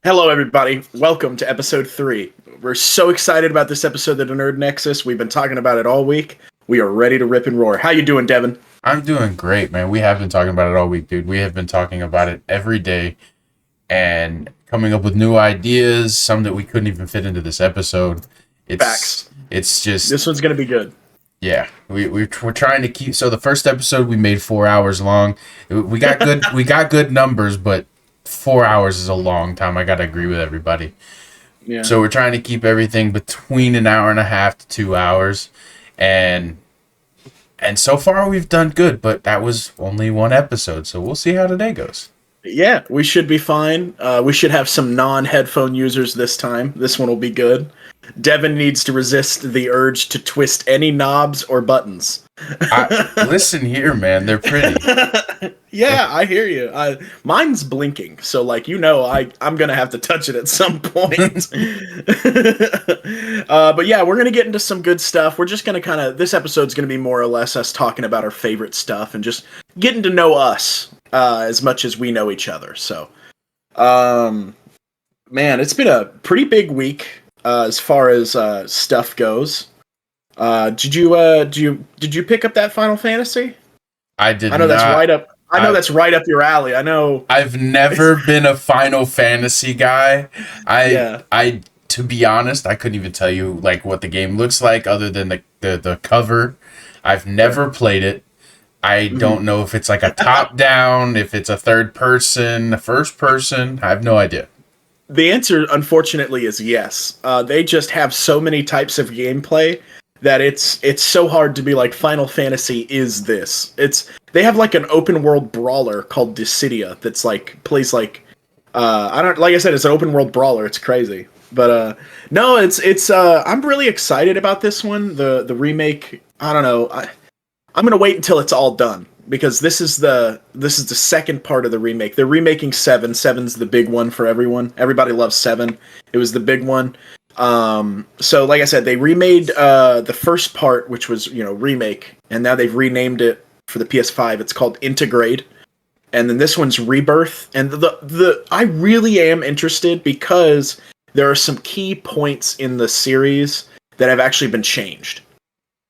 Hello, everybody. Welcome to episode 3. We're so excited about this episode of the Nerd Nexus. We've been talking about it all week. We are ready to rip and roar. How you doing, Devin? I'm doing great, man. We have been talking about it all week, dude. We have been talking about it every day and coming up with new ideas, some that we couldn't even fit into this episode. It's Facts. it's just This one's going to be good. yeah. We're trying to keep. So the first episode we made 4 hours long. We got good numbers, but 4 hours is a long time. I gotta agree with everybody. Yeah. So we're trying to keep everything between an hour and a half to 2 hours, and so far we've done good. But that was only one episode, so we'll see how today goes. Yeah, we should be fine. We should have some non-headphone users this time. This one will be good. Devin needs to resist the urge to twist any knobs or buttons. Listen here, man. They're pretty. Yeah, I hear you. Mine's blinking, so I'm gonna have to touch it at some point. But yeah, we're gonna get into some good stuff. We're just gonna this episode's gonna be more or less us talking about our favorite stuff and just getting to know us as much as we know each other. So, man, it's been a pretty big week as far as stuff goes. Did you pick up that Final Fantasy? I did I know not. that's right up. I know that's right up your alley. I know. I've never been a Final Fantasy guy. Yeah. To be honest, I couldn't even tell you like what the game looks like other than the cover. I've never played it. I don't know if it's like a top down, if it's a third person, a first person. I have no idea. The answer, unfortunately, is yes. They just have so many types of gameplay that it's so hard to be like Final Fantasy is this. They have like an open world brawler called Dissidia that's like plays like I don't like I said it's an open world brawler. It's crazy. But no, it's I'm really excited about this one. The remake, I don't know. I'm going to wait until it's all done because this is the second part of the remake. They're remaking 7. 7's the big one for everyone. Everybody loves 7. It was the big one. So like I said, they remade the first part, which was, remake, and now they've renamed it for the PS5. It's called Integrate. And then this one's Rebirth. And I really am interested because there are some key points in the series that have actually been changed.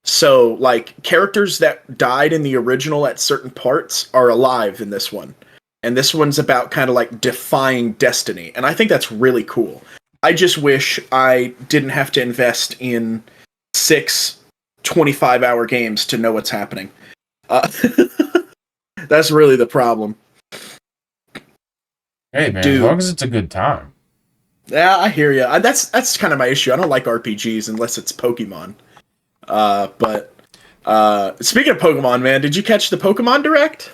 So, like, characters that died in the original at certain parts are alive in this one. And this one's about kind of like defying destiny. And I think that's really cool. I just wish I didn't have to invest in 6 25-hour games to know what's happening. That's really the problem. Hey man, Dude. as long as it's a good time. Yeah, I hear you. That's kind of my issue. I don't like RPGs unless it's Pokemon. But speaking of Pokemon, man, did you catch the Pokemon Direct?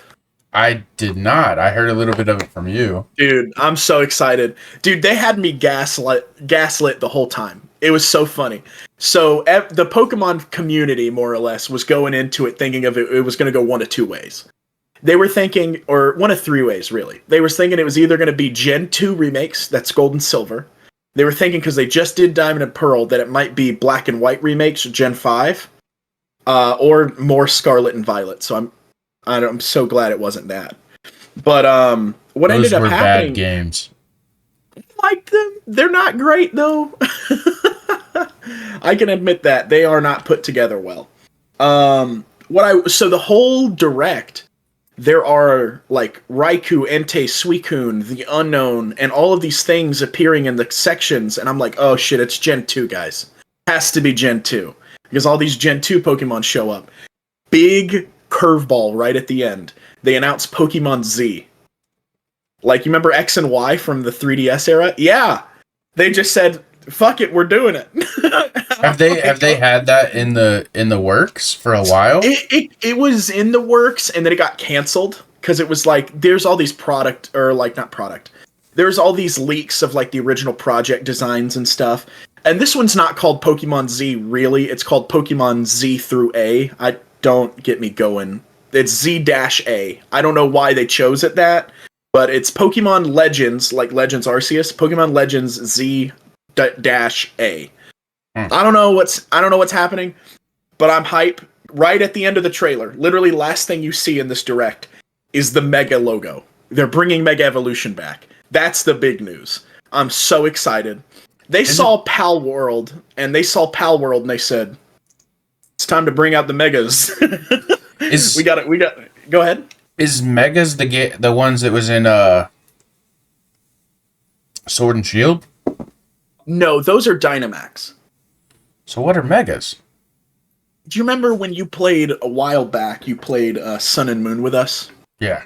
I did not. I heard a little bit of it from you. Dude, I'm so excited. Dude, they had me gaslit the whole time. It was so funny. So the Pokemon community, more or less, was going into it thinking of it was going to go one of two ways. They were thinking, or one of three ways, really. They were thinking it was either going to be Gen 2 remakes, that's Gold and Silver. They were thinking, because they just did Diamond and Pearl, that it might be Black and White remakes, Gen 5, or more Scarlet and Violet. So I'm so glad it wasn't that. But what Those ended up were happening? bad games. I like them. They're not great though. I can admit that they are not put together well. So the whole direct, there are like Raikou, Entei, Suicune, the Unknown, and all of these things appearing in the sections, and I'm like, oh shit, it's Gen 2, guys. Has to be Gen 2. Because all these Gen 2 Pokemon show up. Big curveball right at the end. They announced Pokemon Z. Like, you remember X and Y from the 3DS era? Yeah! They just said, fuck it, we're doing it. Have they had that in the works for a while? It was in the works, and then it got canceled because it was like there's all these there's all these leaks of like the original project designs and stuff. And this one's not called Pokemon Z really, it's called Pokemon Z through A. I don't get me going. It's Z-A. I don't know why they chose it that, but it's Pokemon Legends, like Legends Arceus, Pokemon Legends Z-A. I don't know what's happening, but I'm hype. Right at the end of the trailer, literally last thing you see in this direct is the Mega logo. They're bringing Mega Evolution back. That's the big news. I'm so excited. They saw Pal World, and they said, "It's time to bring out the megas." We got it. Go ahead. Is megas the ones that was in Sword and Shield? No, those are Dynamax. So what are megas? Do you remember when you played a while back? You played Sun and Moon with us. Yeah.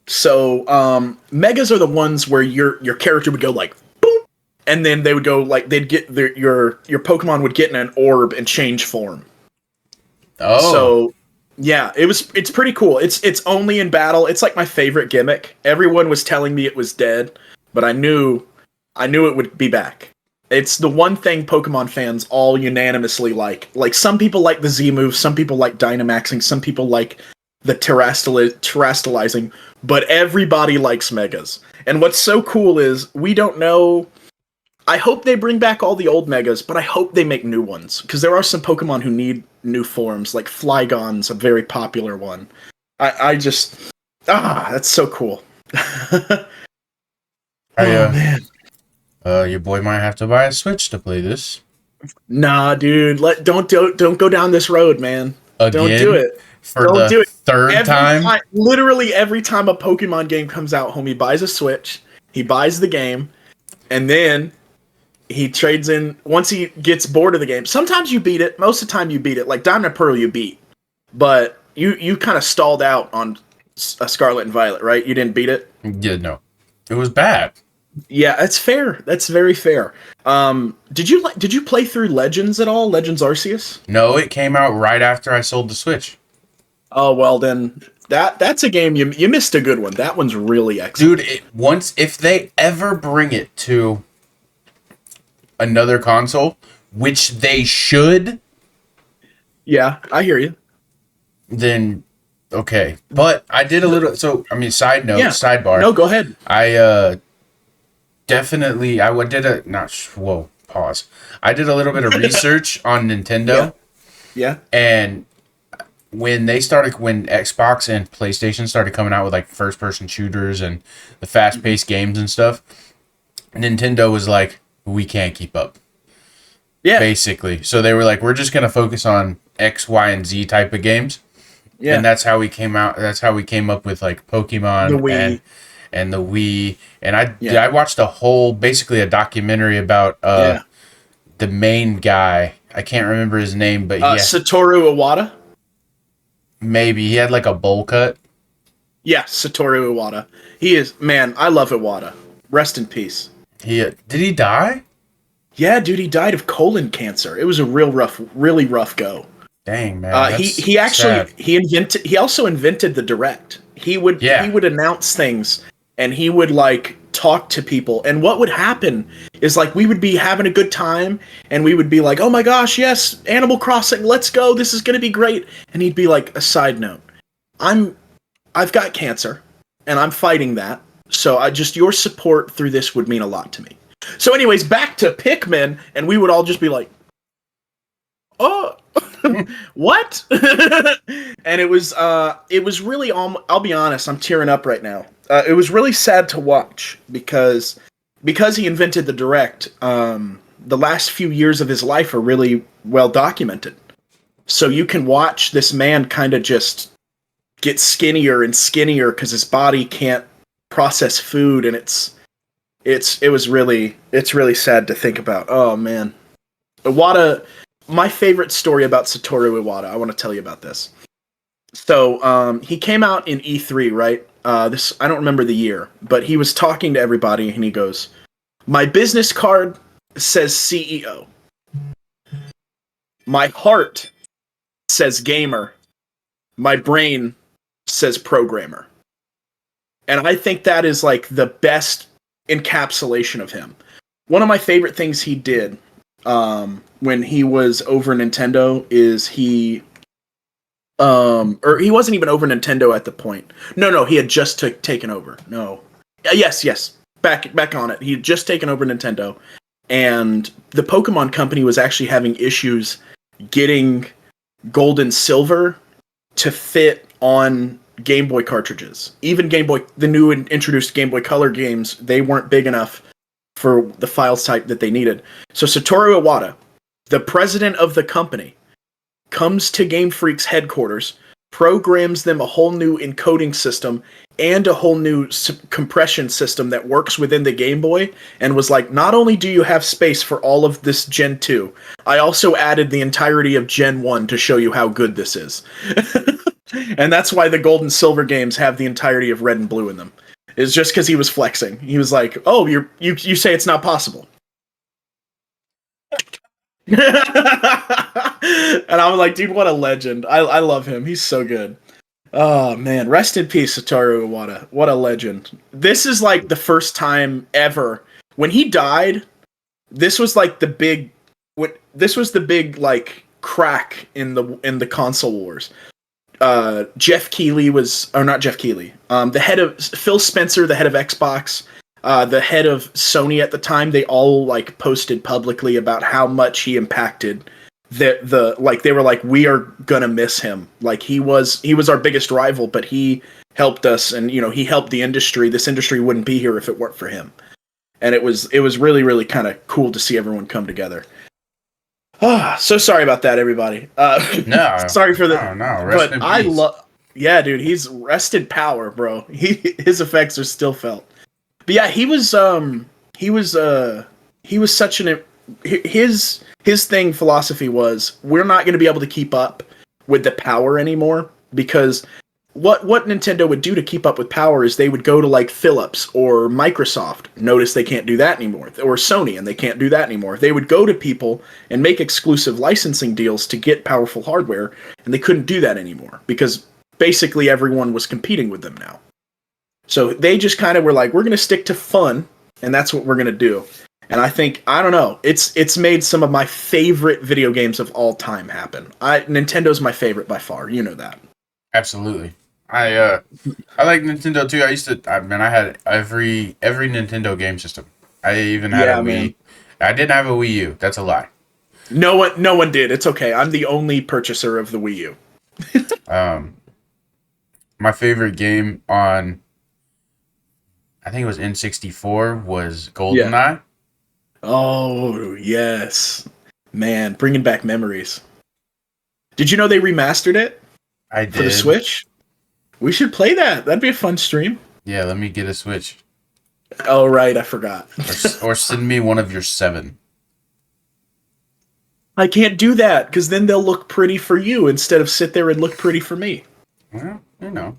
So megas are the ones where your character would go like boom, and then they would go like they'd get your Pokemon would get in an orb and change form. Oh. So yeah, it's pretty cool. It's only in battle. It's like my favorite gimmick. Everyone was telling me it was dead, but I knew it would be back. It's the one thing Pokemon fans all unanimously like. Like some people like the Z move, some people like Dynamaxing, some people like the terastallizing, but everybody likes megas. And what's so cool is we don't know. I hope they bring back all the old megas, but I hope they make new ones because there are some Pokemon who need new forms. Like Flygon's a very popular one. That's so cool. Man. Your boy might have to buy a Switch to play this. Nah, dude, don't go down this road, man. Again? Don't do it. Don't do it. Third time? Literally every time a Pokemon game comes out, homie buys a Switch, he buys the game, and then he trades in once he gets bored of the game. Sometimes you beat it. Most of the time you beat it. Like Diamond and Pearl you beat. But you kind of stalled out on Scarlet and Violet, right? You didn't beat it? Yeah, no. It was bad. Yeah, that's fair. That's very fair. Did you play through Legends at all? Legends Arceus? No, it came out right after I sold the Switch. Oh well, then that's a game you missed a good one. That one's really excellent, dude. If they ever bring it to another console, which they should, yeah, I hear you. Then okay, but I did a little. So I mean, sidebar. No, go ahead. I definitely pause. I did a little bit of research on Nintendo. Yeah. And when Xbox and PlayStation started coming out with like first person shooters and the fast paced games and stuff, Nintendo was like, we can't keep up. Yeah. Basically. So they were like, we're just gonna focus on X, Y, and Z type of games. Yeah. And that's how we came up with like Pokemon the Wii. And the Wii. And I watched basically a documentary about the main guy. I can't remember his name, but Satoru Iwata? Maybe. He had like a bowl cut. Yeah, Satoru Iwata. He is, man, I love Iwata. Rest in peace. Did he die? Yeah, dude, he died of colon cancer. It was a really rough go. Dang, man. He also invented the Direct. He would announce things and he would like talk to people, and what would happen is like we would be having a good time and we would be like, oh my gosh, yes, Animal Crossing, let's go, this is gonna be great, and he'd be like, a side note, I've got cancer and I'm fighting that, so your support through this would mean a lot to me. So anyways, back to Pikmin, and we would all just be like, oh what? And it was really, I'll be honest, I'm tearing up right now. It was really sad to watch because he invented the Direct. The last few years of his life are really well documented. So you can watch this man kind of just get skinnier and skinnier because his body can't process food, and it's really sad to think about. Oh man, Iwata. My favorite story about Satoru Iwata, I want to tell you about this. So, he came out in E3, right? I don't remember the year, but he was talking to everybody and he goes, my business card says CEO. My heart says gamer. My brain says programmer. And I think that is like the best encapsulation of him. One of my favorite things he did when he was over Nintendo is or he wasn't even over Nintendo at the point. No, he had just taken over. No. Yes. Back on it. He had just taken over Nintendo, and the Pokemon Company was actually having issues getting Gold and Silver to fit on Game Boy cartridges. Even Game Boy, the new introduced Game Boy Color games, they weren't big enough for the files type that they needed. So Satoru Iwata, the president of the company, comes to Game Freak's headquarters, programs them a whole new encoding system and a whole new compression system that works within the Game Boy, and was like, not only do you have space for all of this Gen 2, I also added the entirety of Gen 1 to show you how good this is. And that's why the gold and silver games have the entirety of red and blue in them. It's just because he was flexing. He was like, oh, you say it's not possible. And I was like, dude, what a legend. I love him. He's so good. Oh, man. Rest in peace, Satoru Iwata. What a legend. This is like the first time ever. When he died, this was like the big... like, crack in the console wars. Jeff Keighley was... Or not Jeff Keighley. The head of... Phil Spencer, the head of Xbox... the head of Sony at the time, they all like posted publicly about how much he impacted the like they were like, we are gonna miss him. Like he was our biggest rival, but he helped us, and he helped the industry. This industry wouldn't be here if it weren't for him. And it was really, really kind of cool to see everyone come together. So sorry about that, everybody. No, sorry for the no. Rest but I love. Yeah, dude, he's rest in power, bro. His effects are still felt. But yeah, he was such an his philosophy was, we're not going to be able to keep up with the power anymore, because what Nintendo would do to keep up with power is they would go to like Philips or Microsoft. Notice they can't do that anymore, or Sony, and they can't do that anymore. They would go to people and make exclusive licensing deals to get powerful hardware, and they couldn't do that anymore because basically everyone was competing with them now. So they just kind of were like, we're going to stick to fun, and that's what we're going to do. And I think, I don't know, it's made some of my favorite video games of all time happen. Nintendo's my favorite by far. You know that. Absolutely. I like Nintendo too. I had every Nintendo game system. I even had a Wii. Man. I didn't have a Wii U. That's a lie. No one did. It's okay. I'm the only purchaser of the Wii U. My favorite game on, I think it was N64, was GoldenEye. Yeah. Oh, yes. Man, bringing back memories. Did you know they remastered it? I did. For the Switch? We should play that. That'd be a fun stream. Yeah, let me get a Switch. Oh, right. I forgot. or send me one of your 7. I can't do that, because then they'll look pretty for you instead of sit there and look pretty for me. Well, you know.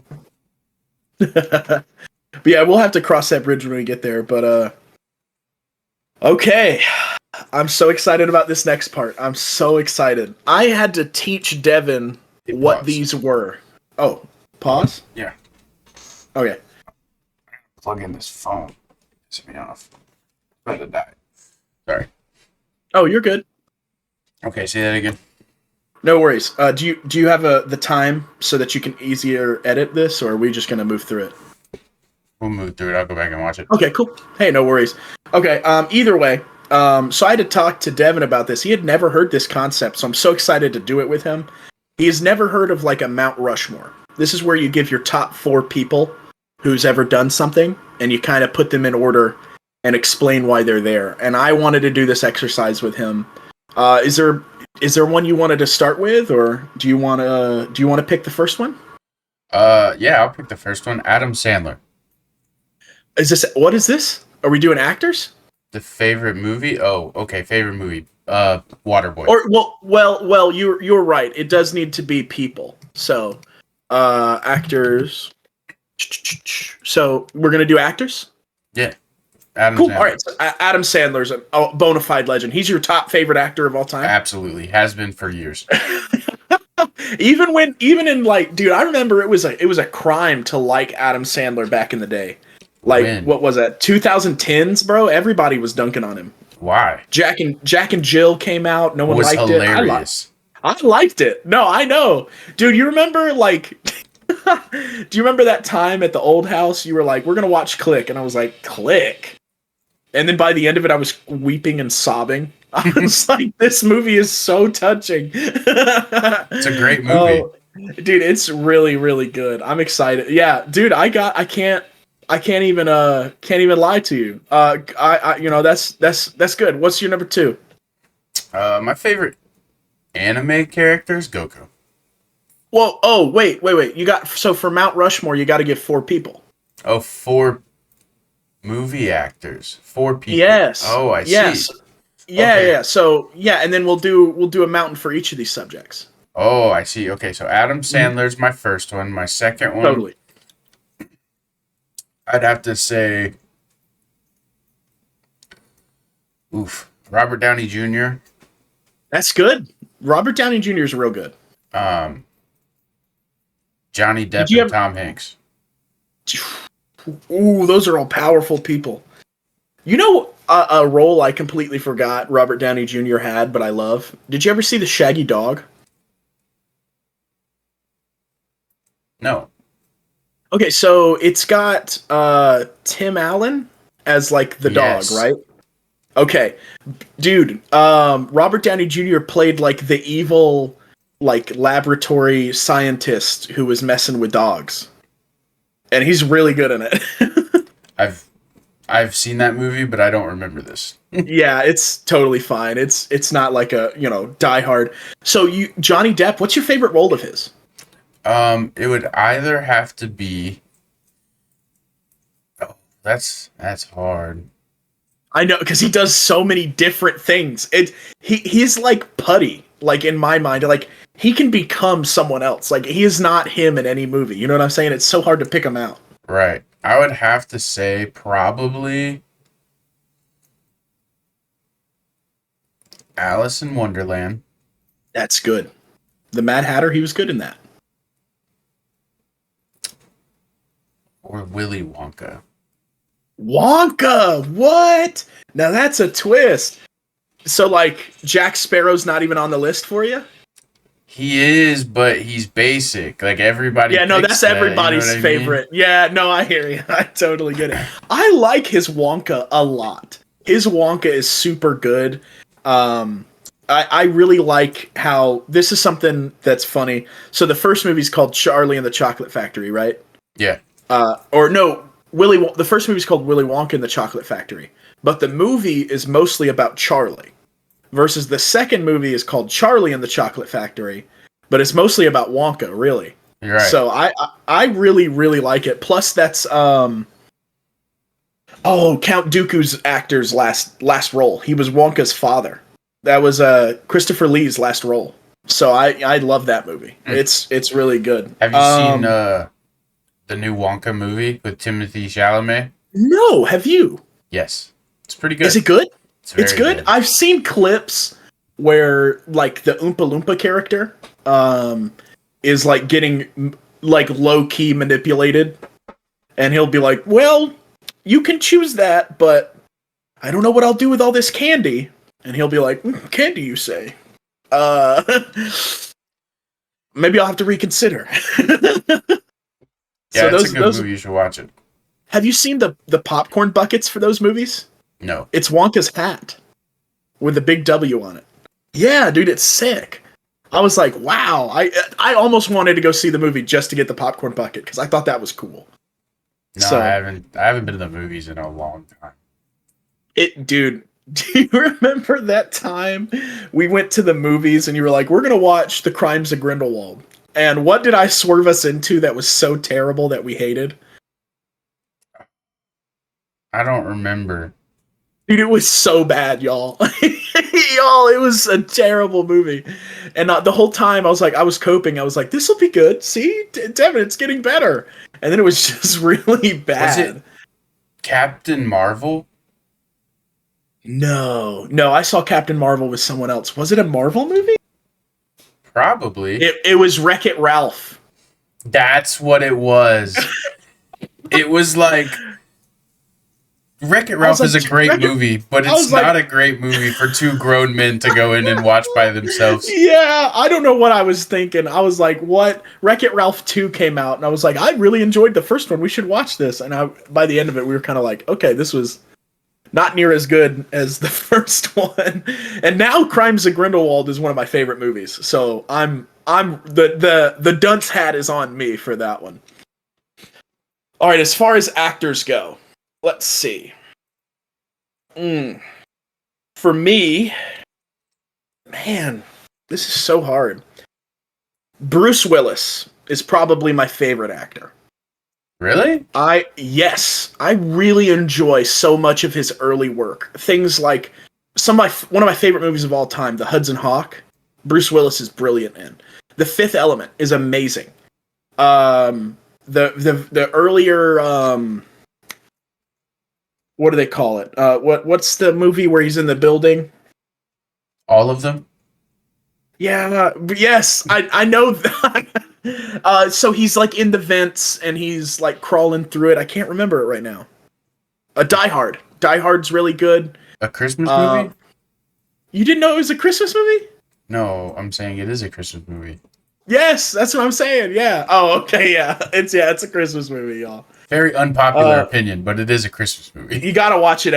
But yeah, we'll have to cross that bridge when we get there. But, okay. I'm so excited about this next part. I'm so excited. I had to teach Devin what these were. Oh, pause? Yeah. Okay. Plug in this phone. Piss me off. I'm about to die. Sorry. Oh, you're good. Okay, say that again. No worries. Do you have the time so that you can easier edit this, or are we just gonna move through it? We'll move through it. I'll go back and watch it. Okay, cool. Hey, no worries. Okay. Either way. So I had to talk to Devin about this. He had never heard this concept, so I'm so excited to do it with him. He has never heard of like a Mount Rushmore. This is where you give your top 4 people who's ever done something, and you kind of put them in order and explain why they're there. And I wanted to do this exercise with him. Is there one you wanted to start with, or do you want to pick the first one? Yeah, I'll pick the first one. Adam Sandler. What is this? Are we doing actors? The favorite movie? Oh, okay, favorite movie. Waterboy. Or well, you're right. It does need to be people. So, actors. So we're gonna do actors. Yeah. Adam cool. Sandler. All right. So, Adam Sandler's a bona fide legend. He's your top favorite actor of all time. Absolutely, has been for years. even in like, dude, I remember it was a crime to like Adam Sandler back in the day. Like, what was that? 2010s, bro. Everybody was dunking on him. Why? Jack and Jill came out. No one liked hilarious. it. I liked it. No, I know, dude. You remember like? Do you remember that time at the old house? You were like, "We're gonna watch Click," and I was like, "Click." And then by the end of it, I was weeping and sobbing. I was like, "This movie is so touching." It's a great movie, dude. It's really, really good. I'm excited. Yeah, dude. I I can't even lie to you. You know, that's good. What's your number two? My favorite anime character is Goku. Well, oh wait. You got so for Mount Rushmore, you got to give four people. Oh, four movie actors, four people. Yes. Oh, I yes. see. Yeah, Okay. yeah. So yeah, and then we'll do a mountain for each of these subjects. Oh, I see. Okay, so Adam Sandler's my first one. My second one, Totally. I'd have to say, Robert Downey Jr. That's good. Robert Downey Jr. is real good. Johnny Did Depp you and ever- Tom Hanks. Ooh, those are all powerful people. You know, a role I completely forgot Robert Downey Jr. had, but I love. Did you ever see The Shaggy Dog? No. Okay, so it's got Tim Allen as like the Yes. dog, right? Okay, dude. Robert Downey Jr. played like the evil, like laboratory scientist who was messing with dogs, and he's really good in it. I've seen that movie, but I don't remember this. Yeah, it's totally fine. It's not like a Die Hard. So Johnny Depp, what's your favorite role of his? It would either have to be. Oh, that's hard. I know because he does so many different things. He's like Putty, like in my mind, like he can become someone else. Like he is not him in any movie. You know what I'm saying? It's so hard to pick him out. Right. I would have to say probably Alice in Wonderland. That's good. The Mad Hatter, he was good in that. Or Willy Wonka. Wonka, what? Now that's a twist. So like Jack Sparrow's not even on the list for you? He is, but he's basic. Like everybody. Yeah, no, picks that's that, everybody's you know what I mean? favorite. Yeah, no, I hear you. I totally get it. I like his Wonka a lot. His Wonka is super good. I really like how this is something that's funny. So the first movie's called Charlie and the Chocolate Factory, right? Yeah. Or no, the first movie's called Willy Wonka and the Chocolate Factory, but the movie is mostly about Charlie. Versus the second movie is called Charlie and the Chocolate Factory, but it's mostly about Wonka, really. You're right. So I really like it. Plus that's Count Dooku's actor's last role. He was Wonka's father. That was Christopher Lee's last role. So I love that movie. It's really good. Have you seen the new Wonka movie with Timothy Chalamet? No, have you? Yes. It's pretty good. Is it good? It's It's good. I've seen clips where like the Oompa Loompa character is like getting like low key manipulated, and he'll be like, "Well, you can choose that, but I don't know what I'll do with all this candy." And he'll be like, "Candy, you say? Maybe I'll have to reconsider." Yeah, it's a good movie. You should watch it. Have you seen the popcorn buckets for those movies? No. It's Wonka's hat with a big W on it. Yeah, dude, it's sick. I was like, wow. I almost wanted to go see the movie just to get the popcorn bucket because I thought that was cool. No, So- I haven't been to the movies in a long time. Dude, do you remember that time we went to the movies and you were like, we're gonna watch The Crimes of Grindelwald? And what did I swerve us into that was so terrible that we hated? I don't remember. Dude, it was so bad, y'all. Y'all, it was a terrible movie. And the whole time I was coping. I was like, this will be good. See, Devin, it's getting better. And then it was just really bad. Was it Captain Marvel? No, I saw Captain Marvel with someone else. Was it a Marvel movie? Probably. It was Wreck-It Ralph. That's what it was. It was like Wreck-It Ralph is a great movie, but it's not a great movie for two grown men to go in and watch by themselves. Yeah, I don't know what I was thinking. I was like, what? Wreck-It Ralph 2 came out, and I was like, I really enjoyed the first one. We should watch this. And by the end of it, we were kind of like, okay, this was not near as good as the first one. And now Crimes of Grindelwald is one of my favorite movies. So I'm the dunce hat is on me for that one. All right, as far as actors go, let's see. For me, man, this is so hard. Bruce Willis is probably my favorite actor. Really? Yes, I really enjoy so much of his early work. Things like one of my favorite movies of all time, The Hudson Hawk. Bruce Willis is brilliant in. The Fifth Element is amazing. The earlier what do they call it? What's the movie where he's in the building? All of them? Yeah, yes, I know that. So he's like in the vents and he's like crawling through it. I can't remember it right now. Die Hard. Die Hard's really good. A Christmas movie? You didn't know it was a Christmas movie? No, I'm saying it is a Christmas movie. Yes, that's what I'm saying. Yeah. Oh, okay. Yeah. It's a Christmas movie, y'all. Very unpopular opinion, but it is a Christmas movie. You gotta watch it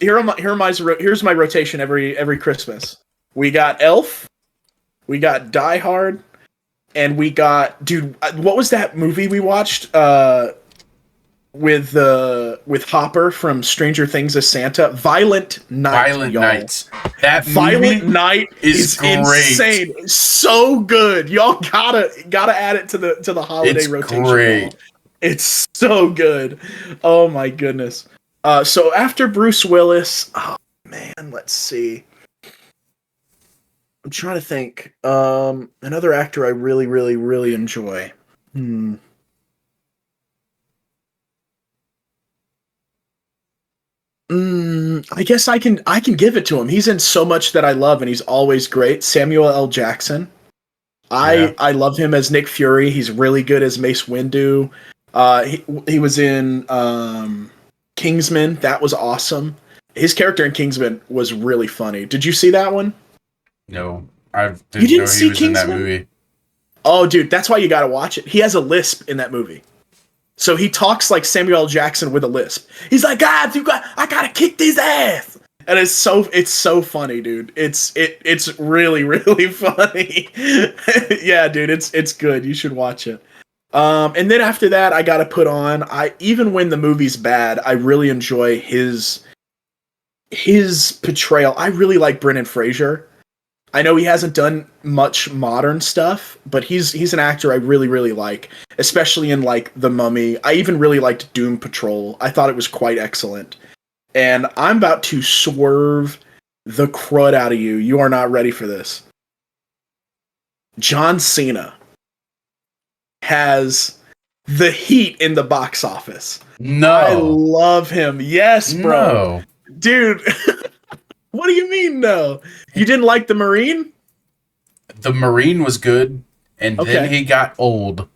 here's my rotation every Christmas. We got Elf, we got Die Hard, and we got what was that movie we watched with Hopper from Stranger Things as Santa? Violent Night. Violent Night. That Violent Night is great. insane. So good. Y'all gotta add it to the holiday rotation. Great. Y'all. It's so good. Oh my goodness. So after Bruce Willis, oh man, let's see. I'm trying to think. Another actor I really, really, really enjoy. I guess I can give it to him. He's in so much that I love, and he's always great. Samuel L. Jackson. I love him as Nick Fury. He's really good as Mace Windu. He was in Kingsman. That was awesome. His character in Kingsman was really funny. Did you see that one? No, I didn't you didn't know see he was Kingsman? in that movie. Oh, dude, that's why you gotta watch it. He has a lisp in that movie. So he talks like Samuel L. Jackson with a lisp. He's like, I gotta kick these ass. And it's so funny, dude. It's really, really funny. Yeah, dude, it's good. You should watch it. And then after that, I gotta put on, even when the movie's bad, I really enjoy his portrayal. I really like Brendan Fraser. I know he hasn't done much modern stuff, but he's an actor I really, really like, especially in like The Mummy. I even really liked Doom Patrol. I thought it was quite excellent. And I'm about to swerve the crud out of you. You are not ready for this. John Cena has the heat in the box office. No. I love him. Yes, bro. No. Dude. What do you mean, no? You didn't like The Marine? The Marine was good, and then he got old.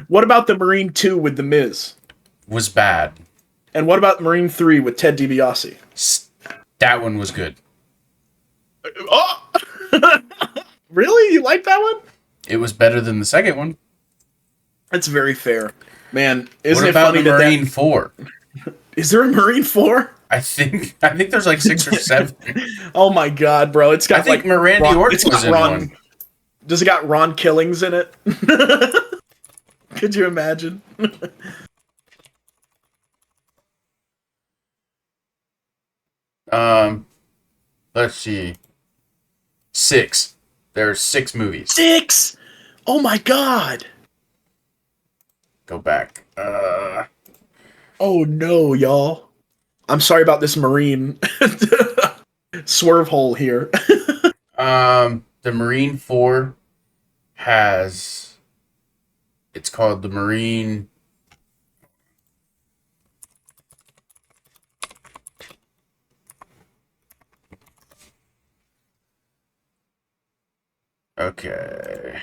What about The Marine 2 with The Miz? Was bad. And what about Marine 3 with Ted DiBiase? That one was good. Oh! Really? You like that one? It was better than the second one. That's very fair. Man, isn't what it about funny the Marine 4? Is there a Marine 4? I think there's like 6 or 7. Oh my god, bro! It's got like Randy Orton was in one. Does it got Ron Killings in it? Could you imagine? Let's see. 6. There are 6 movies. 6. Oh my god. Go back. Oh no, y'all. I'm sorry about this Marine swerve hole here. The Marine 4 has... It's called the Marine... Okay.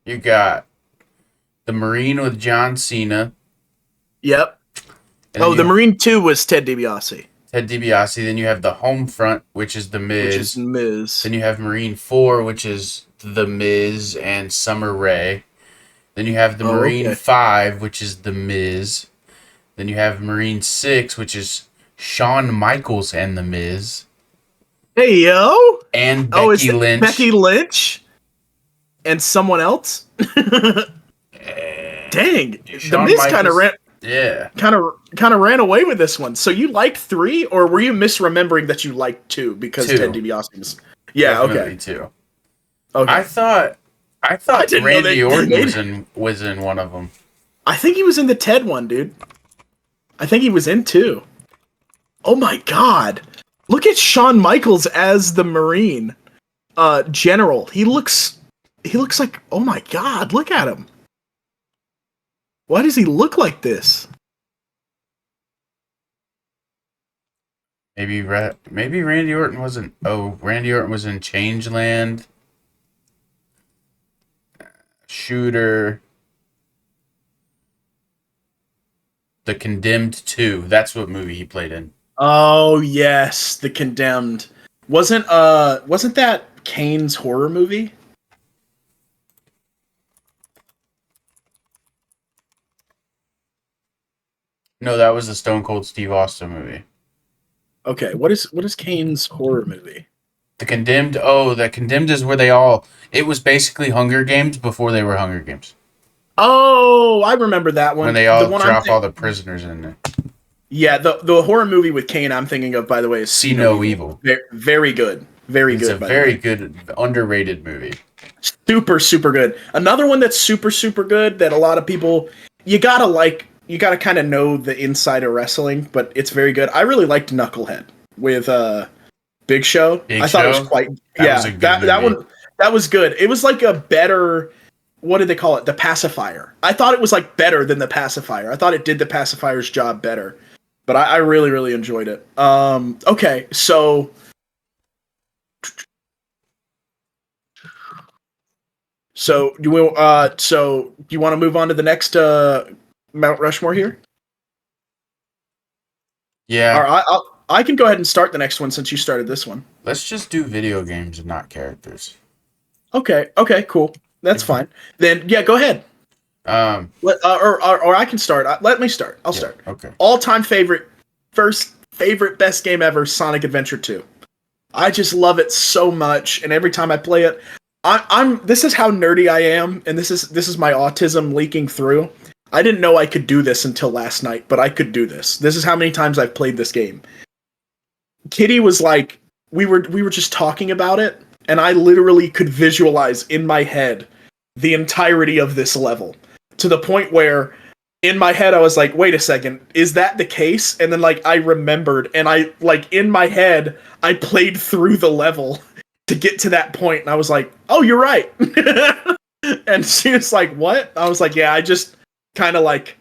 You got the Marine with John Cena. Yep. Oh, the Marine 2 was Ted DiBiase. Ted DiBiase. Then you have the Homefront, which is The Miz. Then you have Marine 4, which is The Miz and Summer Rae. Then you have the Marine 5, which is The Miz. Then you have Marine 6, which is Shawn Michaels and The Miz. Hey, yo! And Becky Lynch. Becky Lynch? And someone else? Dang, the Shawn Miz kind of Michaels- ran away with this one. So you liked 3, or were you misremembering that you liked 2 because 2. Ted DiBiase was? Yeah, Definitely okay. 2. Okay. I thought didn't know Randy they Orton made- was in one of them. I think he was in the Ted one, dude. I think he was in 2. Oh my god. Look at Shawn Michaels as the Marine general. He looks like, oh my god, look at him. Why does he look like this? Maybe Randy Orton wasn't. Oh, Randy Orton was in Changeland. Shooter. The Condemned 2. That's what movie he played in. Oh yes, The Condemned. Wasn't that Kane's horror movie? No, that was the Stone Cold Steve Austin movie. Okay, what is Kane's horror movie? The Condemned. Oh, the Condemned is where they all. It was basically Hunger Games before they were Hunger Games. Oh, I remember that one. When they all the one drop all the prisoners in there. Yeah, the horror movie with Kane I'm thinking of, by the way, is See No Evil. Very good. Very It's good. a very good, underrated movie. Super, super good. Another one that's super, super good that a lot of people, you gotta kind of know the inside of wrestling, but it's very good. I really liked Knucklehead with Big Show. I thought it was quite, that was good. It was like a better, what did they call it? The Pacifier. I thought it was like better than the Pacifier. I thought it did the Pacifier's job better, but I really, really enjoyed it. Okay, so. So do you want to move on to the next Mount Rushmore here? Yeah. All right, I can go ahead and start the next one since you started this one. Let's just do video games and not characters. Okay, cool. That's fine. Then yeah, go ahead. Or I can start. Let me start. I'll start. Okay. All-time favorite, best game ever, Sonic Adventure 2. I just love it so much, and every time I play it, this is how nerdy I am, and this is my autism leaking through. I didn't know I could do this until last night, but I could do this. This is how many times I've played this game. Kitty was like, we were just talking about it, and I literally could visualize in my head the entirety of this level, to the point where in my head I was like, wait a second, is that the case? And then like I remembered, and I like in my head I played through the level to get to that point, and I was like, oh, you're right. And she was like, what? I was like, yeah, I just kind of like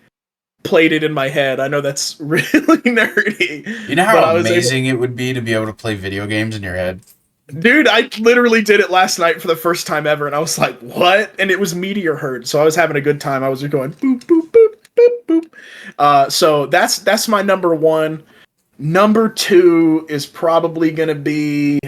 played it in my head. I know that's really nerdy. You know how amazing it would be to be able to play video games in your head? Dude, I literally did it last night for the first time ever, and I was like, what? And it was Meteor Herd, so I was having a good time. I was just going boop, boop, boop, boop, boop. So that's my number one. Number two is probably going to be...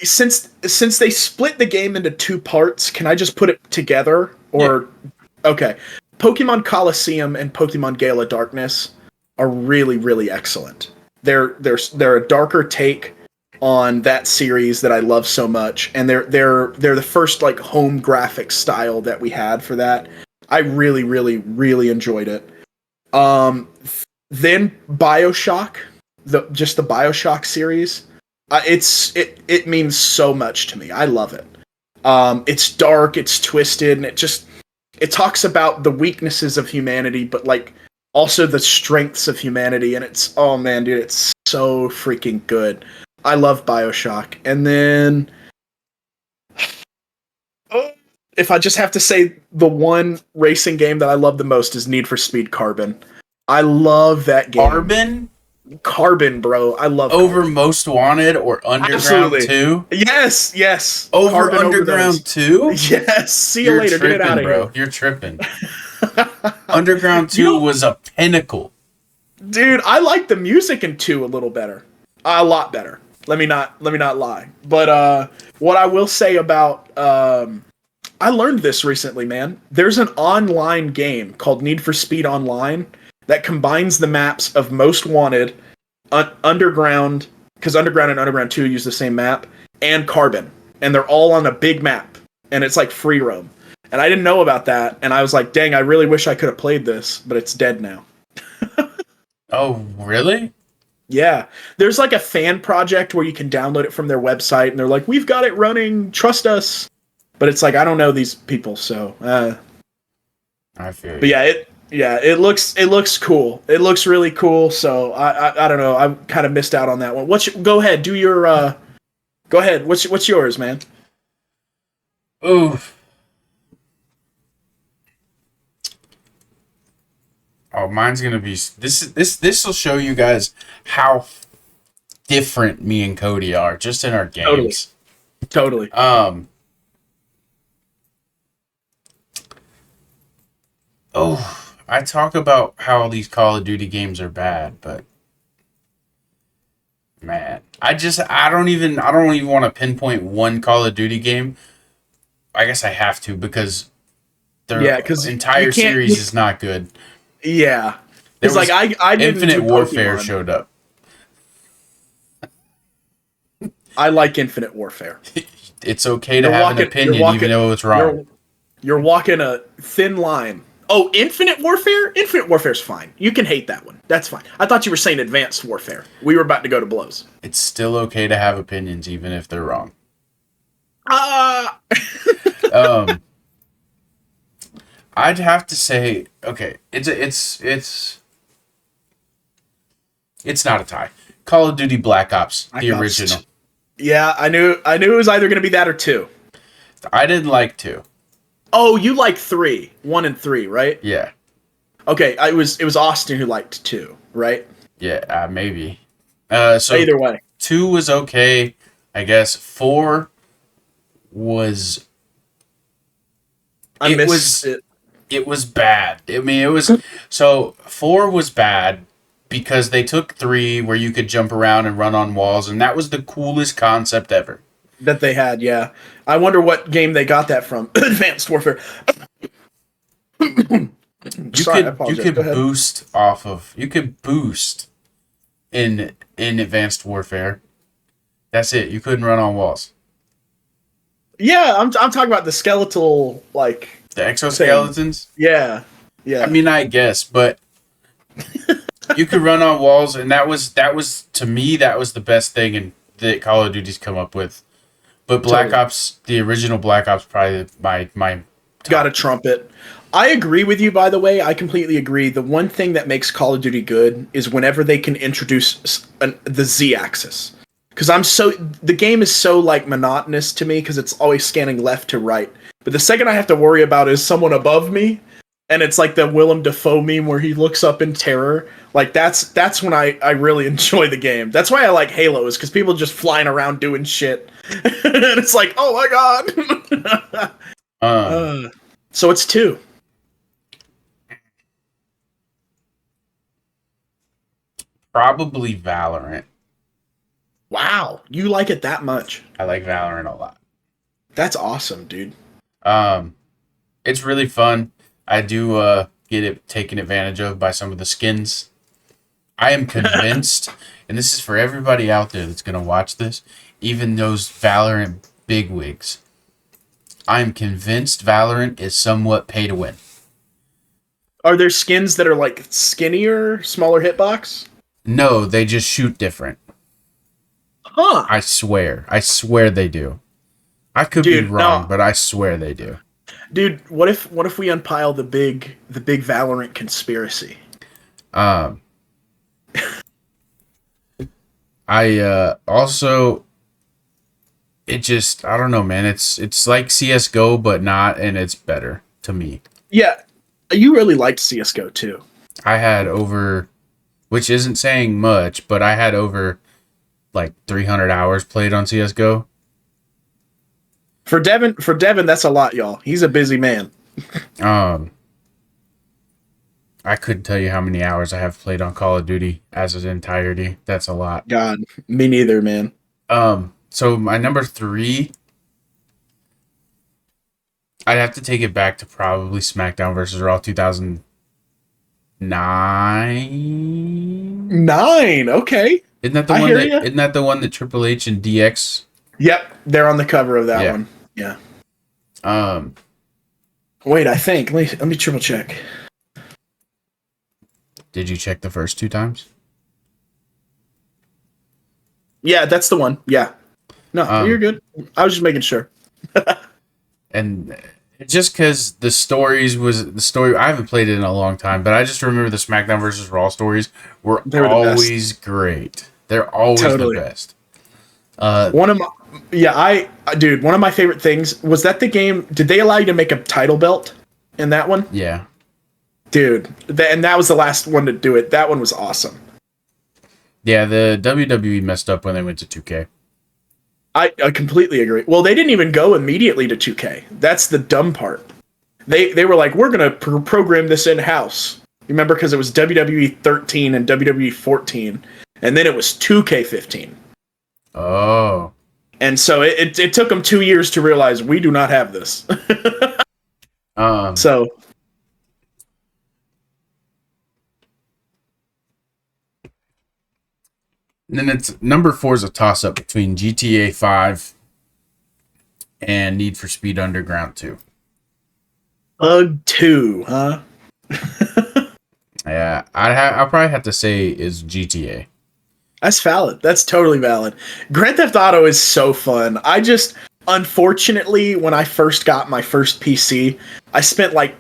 Since they split the game into 2 parts, can I just put it together? Or yeah. Okay. Pokemon Coliseum and Pokemon Gala Darkness are really, really excellent. They're a darker take on that series that I love so much, and they're the first like home graphic style that we had for that. I really, really, really enjoyed it. Then BioShock, the BioShock series. It means so much to me. I love it. It's dark, it's twisted, and it talks about the weaknesses of humanity, but like also the strengths of humanity. And it's, oh man, dude, it's so freaking good. I love BioShock. And then, if I just have to say the one racing game that I love the most is Need for Speed Carbon. I love that game. Carbon, bro. I love over Carbon. Most Wanted or Underground 2? Yes. Over Carbon Underground 2? Yes. See you later. Tripping, get it out of bro. here. You're tripping. Underground 2 was a pinnacle. Dude, I like the music in 2 a little better. A lot better. Let me not lie. But what I will say about I learned this recently, man. There's an online game called Need for Speed Online that combines the maps of Most Wanted, Underground, because Underground and Underground 2 use the same map, and Carbon. And they're all on a big map. And it's like free roam. And I didn't know about that, and I was like, dang, I really wish I could have played this, but it's dead now. Oh, really? Yeah. There's like a fan project where you can download it from their website, and they're like, we've got it running, trust us. But it's like, I don't know these people, so I feel you. But it looks cool. It looks really cool, so I don't know. I kind of missed out on that one. Go ahead, do your go ahead. What's yours, man? Oof. Oh, mine's gonna be this will show you guys how different me and Cody are just in our games. Totally. Oh, I talk about how these Call of Duty games are bad, but man, I don't even want to pinpoint one Call of Duty game. I guess I have to because their entire series is not good. Yeah. It's like I didn't Infinite Warfare Pokemon. showed up. I like Infinite Warfare. It's okay to have an opinion even though it's wrong. You're walking a thin line. Oh, Infinite Warfare? Infinite Warfare's fine. You can hate that one. That's fine. I thought you were saying Advanced Warfare. We were about to go to blows. It's still okay to have opinions even if they're wrong. I'd have to say, okay, it's not a tie. Call of Duty Black Ops, the original. Yeah, I knew it was either going to be that or 2. I didn't like 2. Oh, you like 3, 1 and 3, right? Yeah. Okay, it was Austin who liked 2, right? Yeah, maybe. So either way, 2 was okay, I guess. 4 was. It was bad. I mean, it was so 4 was bad because they took 3 where you could jump around and run on walls, and that was the coolest concept ever. That they had, yeah. I wonder what game they got that from. Advanced Warfare. You could boost in Advanced Warfare. That's it. You couldn't run on walls. Yeah, I'm talking about the skeletal the exoskeletons. Yeah. I mean, I guess, but you could run on walls, and that was to me that was the best thing that Call of Duty's come up with. But Black Ops, the original Black Ops, probably my got a trumpet. I agree with you, by the way. I completely agree. The one thing that makes Call of Duty good is whenever they can introduce the Z-axis. Because the game is so monotonous to me because it's always scanning left to right. But the second I have to worry about is someone above me, and it's like the Willem Dafoe meme where he looks up in terror. That's when I really enjoy the game. That's why I like Halo, is because people just flying around doing shit. And it's like, oh my god. So it's 2. Probably Valorant. Wow, you like it that much? I like Valorant a lot. That's awesome, dude. It's really fun. I do get it taken advantage of by some of the skins. I am convinced, and this is for everybody out there that's going to watch this, even those Valorant bigwigs. I am convinced Valorant is somewhat pay to win. Are there skins that are skinnier, smaller hitbox? No, they just shoot different. Huh. I swear they do. I could be wrong, but I swear they do. Dude, what if we unpile the big Valorant conspiracy? I also I don't know, man. It's like CS:GO but not, and it's better to me. Yeah. You really liked CS:GO too. I had over, which isn't saying much, but I had over 300 hours played on CS:GO. For Devin, that's a lot, y'all. He's a busy man. I couldn't tell you how many hours I have played on Call of Duty as its entirety. That's a lot. God, me neither, man. So my number 3, I'd have to take it back to probably SmackDown vs. Raw 2009. 9, okay. Isn't that the one that Triple H and DX? Yep, they're on the cover of that one. Yeah. Wait, I think. Let me triple check. Did you check the first 2 times? Yeah, that's the one. Yeah. No, you're good. I was just making sure. And just because the story, I haven't played it in a long time, but I just remember the SmackDown versus Raw stories were They were the always great. They're always Totally. the best. One of my dude, one of my favorite things was that the game. Did they allow you to make a title belt in that one? Yeah. Dude, and that was the last one to do it. That one was awesome. Yeah, the WWE messed up when they went to 2K. I completely agree. Well, they didn't even go immediately to 2K. That's the dumb part. They were like, we're gonna program this in house. Remember, because it was WWE 13 and WWE 14, and then it was 2K15. Oh. And so it took them 2 years to realize we do not have this. So. And then it's number 4 is a toss up between GTA 5 and Need for Speed Underground 2. 2, huh? Yeah, I'll probably have to say is GTA. That's valid. That's totally valid. Grand Theft Auto is so fun. I just, unfortunately, when I first got my first PC, I spent like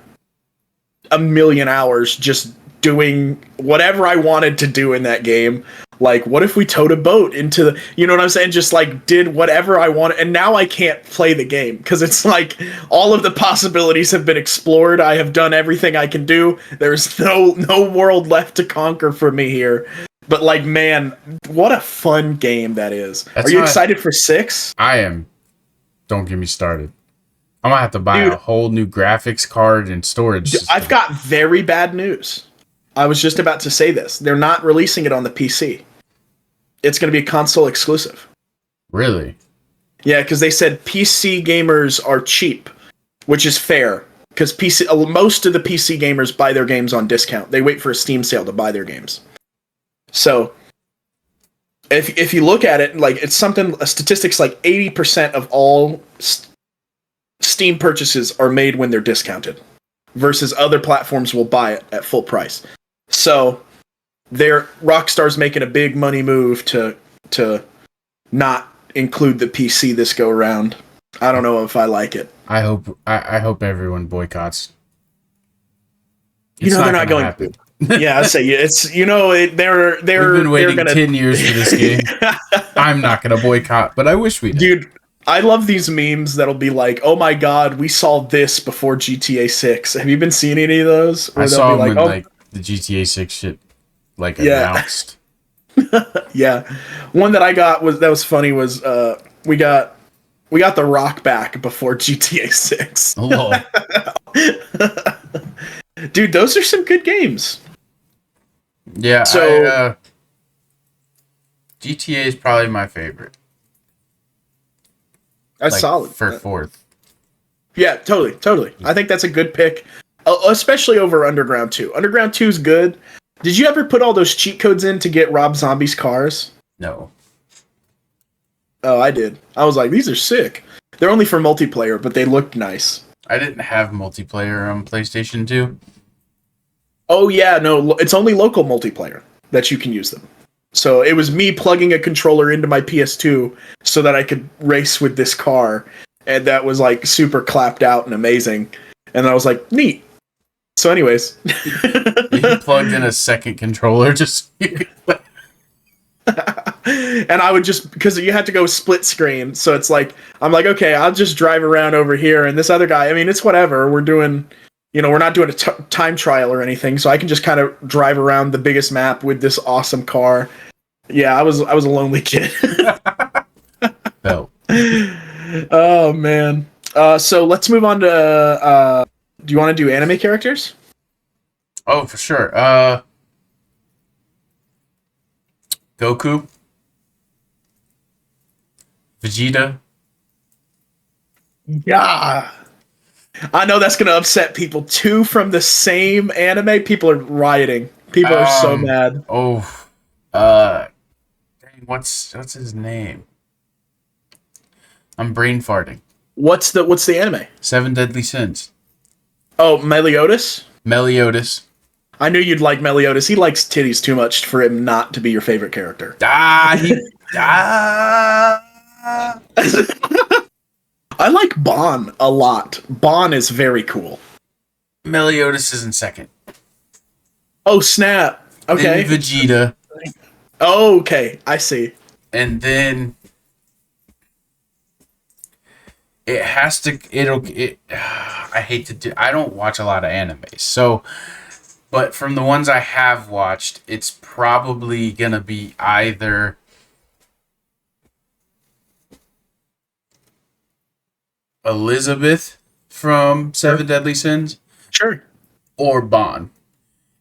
a million hours just doing whatever I wanted to do in that game. Like, what if we towed a boat into the, you know what I'm saying? Just like did whatever I wanted. And now I can't play the game because it's like all of the possibilities have been explored. I have done everything I can do. There's no world left to conquer for me here. But like, man, what a fun game that is. Are you excited for 6? I am. Don't get me started. I'm gonna have to buy a whole new graphics card and storage system. I've got very bad news. I was just about to say this. They're not releasing it on the PC. It's going to be a console exclusive. Really? Yeah, because they said PC gamers are cheap, which is fair. Because most of the PC gamers buy their games on discount. They wait for a Steam sale to buy their games. So, if you look at it, like it's statistics like 80% of all Steam purchases are made when they're discounted, versus other platforms will buy it at full price. So, Rockstar's making a big money move to not include the PC this go around. I don't know if I like it. I hope everyone boycotts. They're not going to. Yeah, I say it's they're We've been waiting 10 years for this game. I'm not gonna boycott, but I wish we did. Dude, I love these memes that'll be like, "Oh my god, we saw this before GTA 6." Have you been seeing any of those? I saw them when like the GTA 6 shit announced. Yeah, one that I got was funny was we got The Rock back before GTA 6. Oh. Dude, those are some good games. Yeah, so GTA is probably my favorite. That's solid. For 4th. Yeah, totally. I think that's a good pick, especially over Underground 2. Underground 2 is good. Did you ever put all those cheat codes in to get Rob Zombie's cars? No. Oh, I did. I was like, these are sick. They're only for multiplayer, but they looked nice. I didn't have multiplayer on PlayStation 2. Oh, yeah, no, it's only local multiplayer that you can use them. So it was me plugging a controller into my PS2 so that I could race with this car. And that was like super clapped out and amazing. And I was like, neat. So anyways. You plugged in a second controller just so you could play. And I would just, because you had to go split screen. So it's like, I'm like, okay, I'll just drive around over here. And this other guy, I mean, it's whatever. We're doing, we're not doing a time trial or anything. So I can just kind of drive around the biggest map with this awesome car. Yeah, I was a lonely kid. No. Oh, man. So let's move on to, do you want to do anime characters? Oh, for sure. Goku. Vegeta. Yeah. I know that's going to upset people. 2 from the same anime. People are rioting. People are so mad. Oh. Dang, what's his name? I'm brain farting. What's the anime? 7 Deadly Sins. Oh, Meliodas? Meliodas. I knew you'd like Meliodas. He likes titties too much for him not to be your favorite character. Ah. I like Bon a lot. Bon is very cool. Meliodas is in second. Oh, snap. Okay. Then Vegeta. Oh, okay. I see. And then it has to. I hate to do. I don't watch a lot of anime, so. But from the ones I have watched, it's probably gonna be either Elizabeth from Seven Deadly Sins, Sure. or Bon.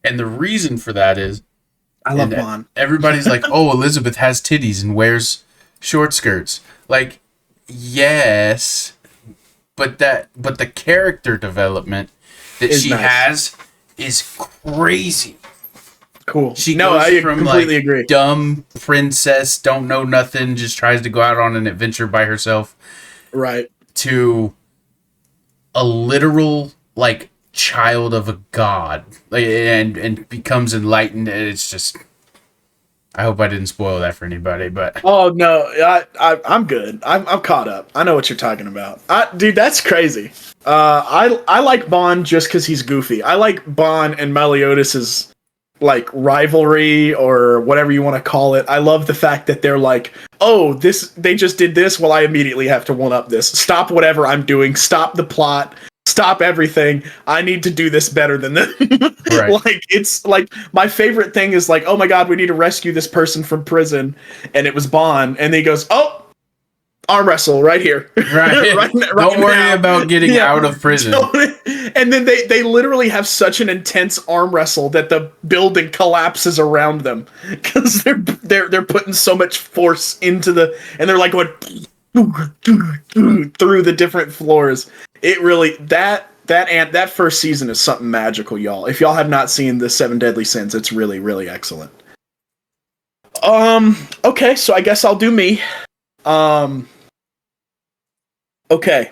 And the reason for that is, I love Bon. Everybody's like, "Oh, Elizabeth has titties and wears short skirts." Like, yes, but the character development that she has is crazy. Cool. She goes I from completely like agree. Dumb princess, don't know nothing, just tries to go out on an adventure by herself, Right, to a literal like child of a god, like, and becomes enlightened. And it's just, I hope I didn't spoil that for anybody, but oh no, I'm good. I'm caught up. I know what you're talking about. Dude, that's crazy. I like Bon just because he's goofy. I like Bon and Meliodas' like rivalry or whatever you want to call it. I love the fact that they're like, oh, they just did this. Well, I immediately have to one up this. Stop whatever I'm doing. Stop the plot. Stop everything. I need to do this better than this. Right. Like, it's like my favorite thing is like, oh my god, we need to rescue this person from prison, and it was Bon, and then he goes, oh, arm wrestle right here. right. Don't worry about getting out of prison. And then they literally have such an intense arm wrestle that the building collapses around them because they're putting so much force into and they're like going through the different floors. It really that first season is something magical, y'all. If y'all have not seen the Seven Deadly Sins, it's really, really excellent. Okay, so I guess I'll do me. Okay.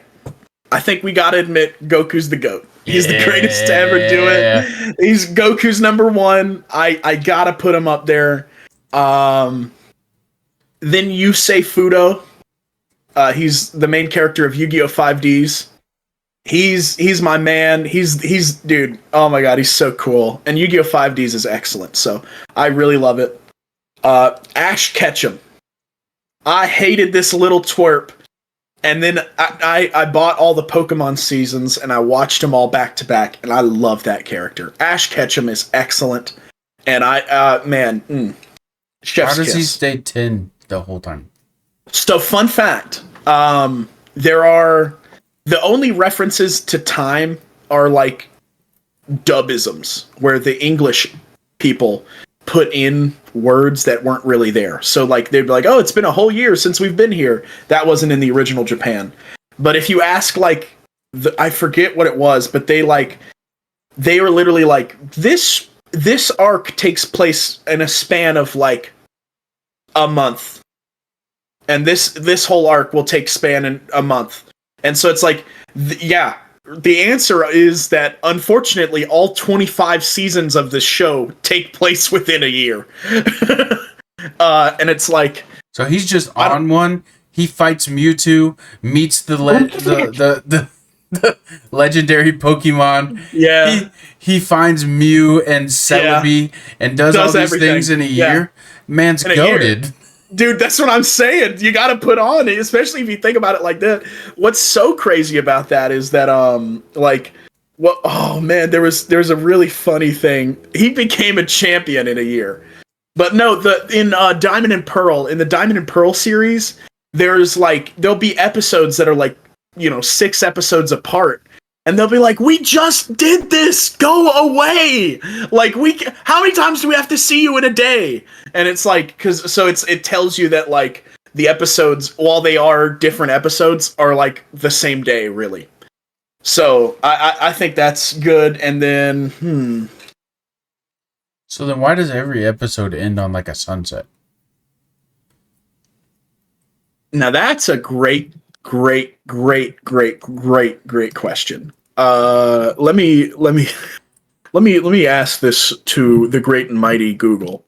I think we gotta admit Goku's the GOAT. He's the greatest to ever do it. He's Goku's number one. I gotta put him up there. Then Yusei Fudo. He's the main character of Yu-Gi-Oh! 5Ds. He's my man. He's dude. Oh my god, he's so cool. And Yu-Gi-Oh! 5Ds is excellent. So I really love it. Ash Ketchum. I hated this little twerp. And then I bought all the Pokemon seasons and I watched them all back to back, and I love that character. Ash Ketchum is excellent, and chef's How does he kiss. stay 10 the whole time? So, fun fact: there are the only references to time are like dubisms, where the English people put in words that weren't really there. So like they'd be like, oh, it's been a whole year since we've been here. That wasn't in the original Japan. But if you ask like I forget what it was, but they were literally like, this arc takes place in a span of like a month. And this whole arc will take span in a month. And so it's like the answer is that, unfortunately, all 25 seasons of this show take place within a year. And it's like... So he's just on one. He fights Mewtwo, meets the legendary Pokemon. Yeah. He finds Mew and Celebi and does all these everything. things in a year. Man's goated. Dude, that's what I'm saying. You got to put on it, especially if you think about it like that. What's so crazy about that is that, oh man, there's a really funny thing. He became a champion in a year. But no, in Diamond and Pearl, in the Diamond and Pearl series, there'll be episodes that are like, 6 episodes apart. And they'll be like, we just did this! Go away! Like, how many times do we have to see you in a day? And it's like, it tells you that, like, the episodes, while they are different episodes, are, like, the same day, really. So, I think that's good, and then, So then why does every episode end on, like, a sunset? Now, that's a great question. Let me ask this to the great and mighty Google.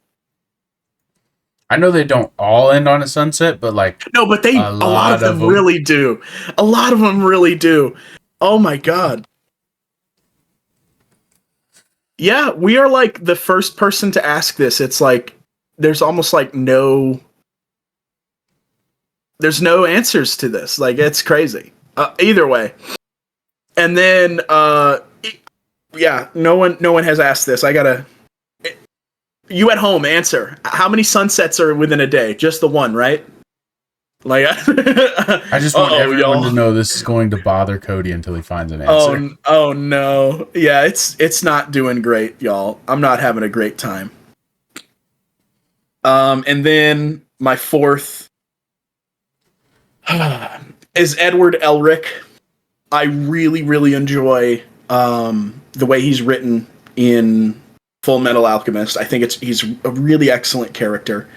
I know they don't all end on a sunset, but like no, but a lot of them really do. A lot of them really do. Oh my god. Yeah, we are like the first person to ask this. It's like there's almost like there's no answers to this. Like it's crazy. Either way. And then yeah, no one has asked this. You at home, answer. How many sunsets are within a day? Just the one, right? Like, I just want everyone to know this is going to bother Cody until he finds an answer. Oh no. Yeah, it's not doing great, y'all. I'm not having a great time. And then my fourth is Edward Elric. I really, really enjoy the way he's written in Full Metal Alchemist. I think he's a really excellent character.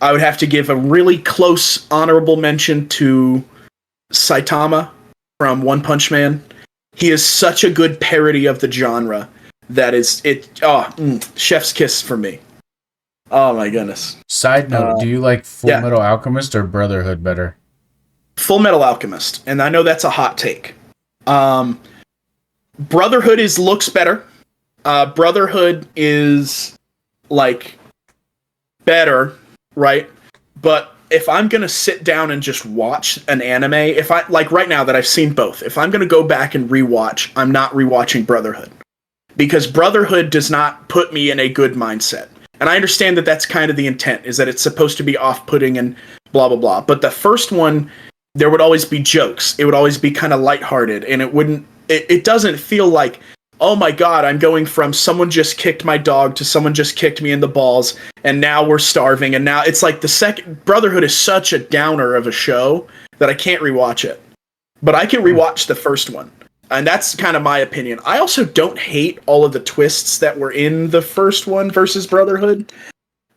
I would have to give a really close honorable mention to Saitama from One Punch Man. He is such a good parody of the genre that is chef's kiss for me. Oh my goodness. Side note, do you like Full Metal Alchemist or Brotherhood better? Full Metal Alchemist, and I know that's a hot take. Brotherhood looks better. Brotherhood is like better, right? But if I'm gonna sit down and just watch an anime, if I like right now that I've seen both, if I'm gonna go back and rewatch, I'm not rewatching Brotherhood because Brotherhood does not put me in a good mindset. And I understand that that's kind of the intent, is that it's supposed to be off-putting and blah blah blah. But the first one, there would always be jokes. It would always be kind of lighthearted, and it doesn't feel like, oh my god, I'm going from someone just kicked my dog to someone just kicked me in the balls, and now we're starving, and now it's like the second Brotherhood is such a downer of a show that I can't rewatch it. But I can rewatch the first one. And that's kind of my opinion. I also don't hate all of the twists that were in the first one versus Brotherhood.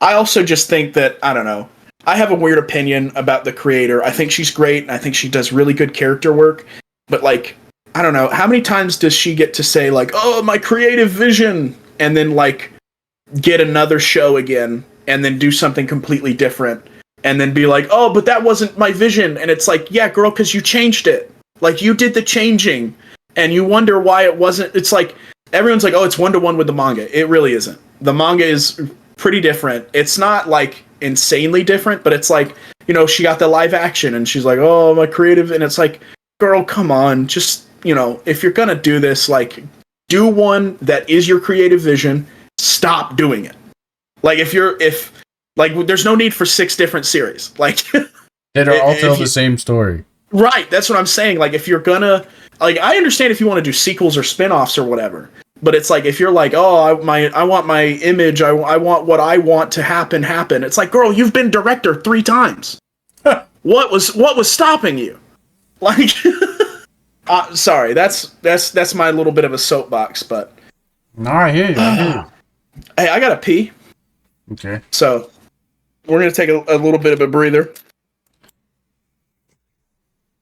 I also just think that, I don't know, I have a weird opinion about the creator. I think she's great, and I think she does really good character work. But, like, I don't know, how many times does she get to say, like, oh, my creative vision, and then, like, get another show again, and then do something completely different, and then be like, oh, but that wasn't my vision. And it's like, yeah, girl, because you changed it. Like, you did the changing. And you wonder why it wasn't. It's like everyone's like, oh, it's 1-to-1 with the manga. It really isn't. The manga is pretty different. It's not like insanely different, but it's like, you know, she got the live action and she's like, oh, my creative. And it's like, girl, come on. Just, you know, if you're going to do this, like, do one that is your creative vision. Stop doing it. Like, there's no need for 6 different series. Like, that are all tell the same story. Right. That's what I'm saying. Like, if you're gonna, like, I understand if you want to do sequels or spin-offs or whatever, but it's like, if you're like, oh, I want my image, I want what I want to happen. It's like, girl, you've been director 3 times. What was stopping you? Like, sorry, that's my little bit of a soapbox, but. No, I hear you. Hey, I gotta pee. Okay. So, we're gonna take a little bit of a breather.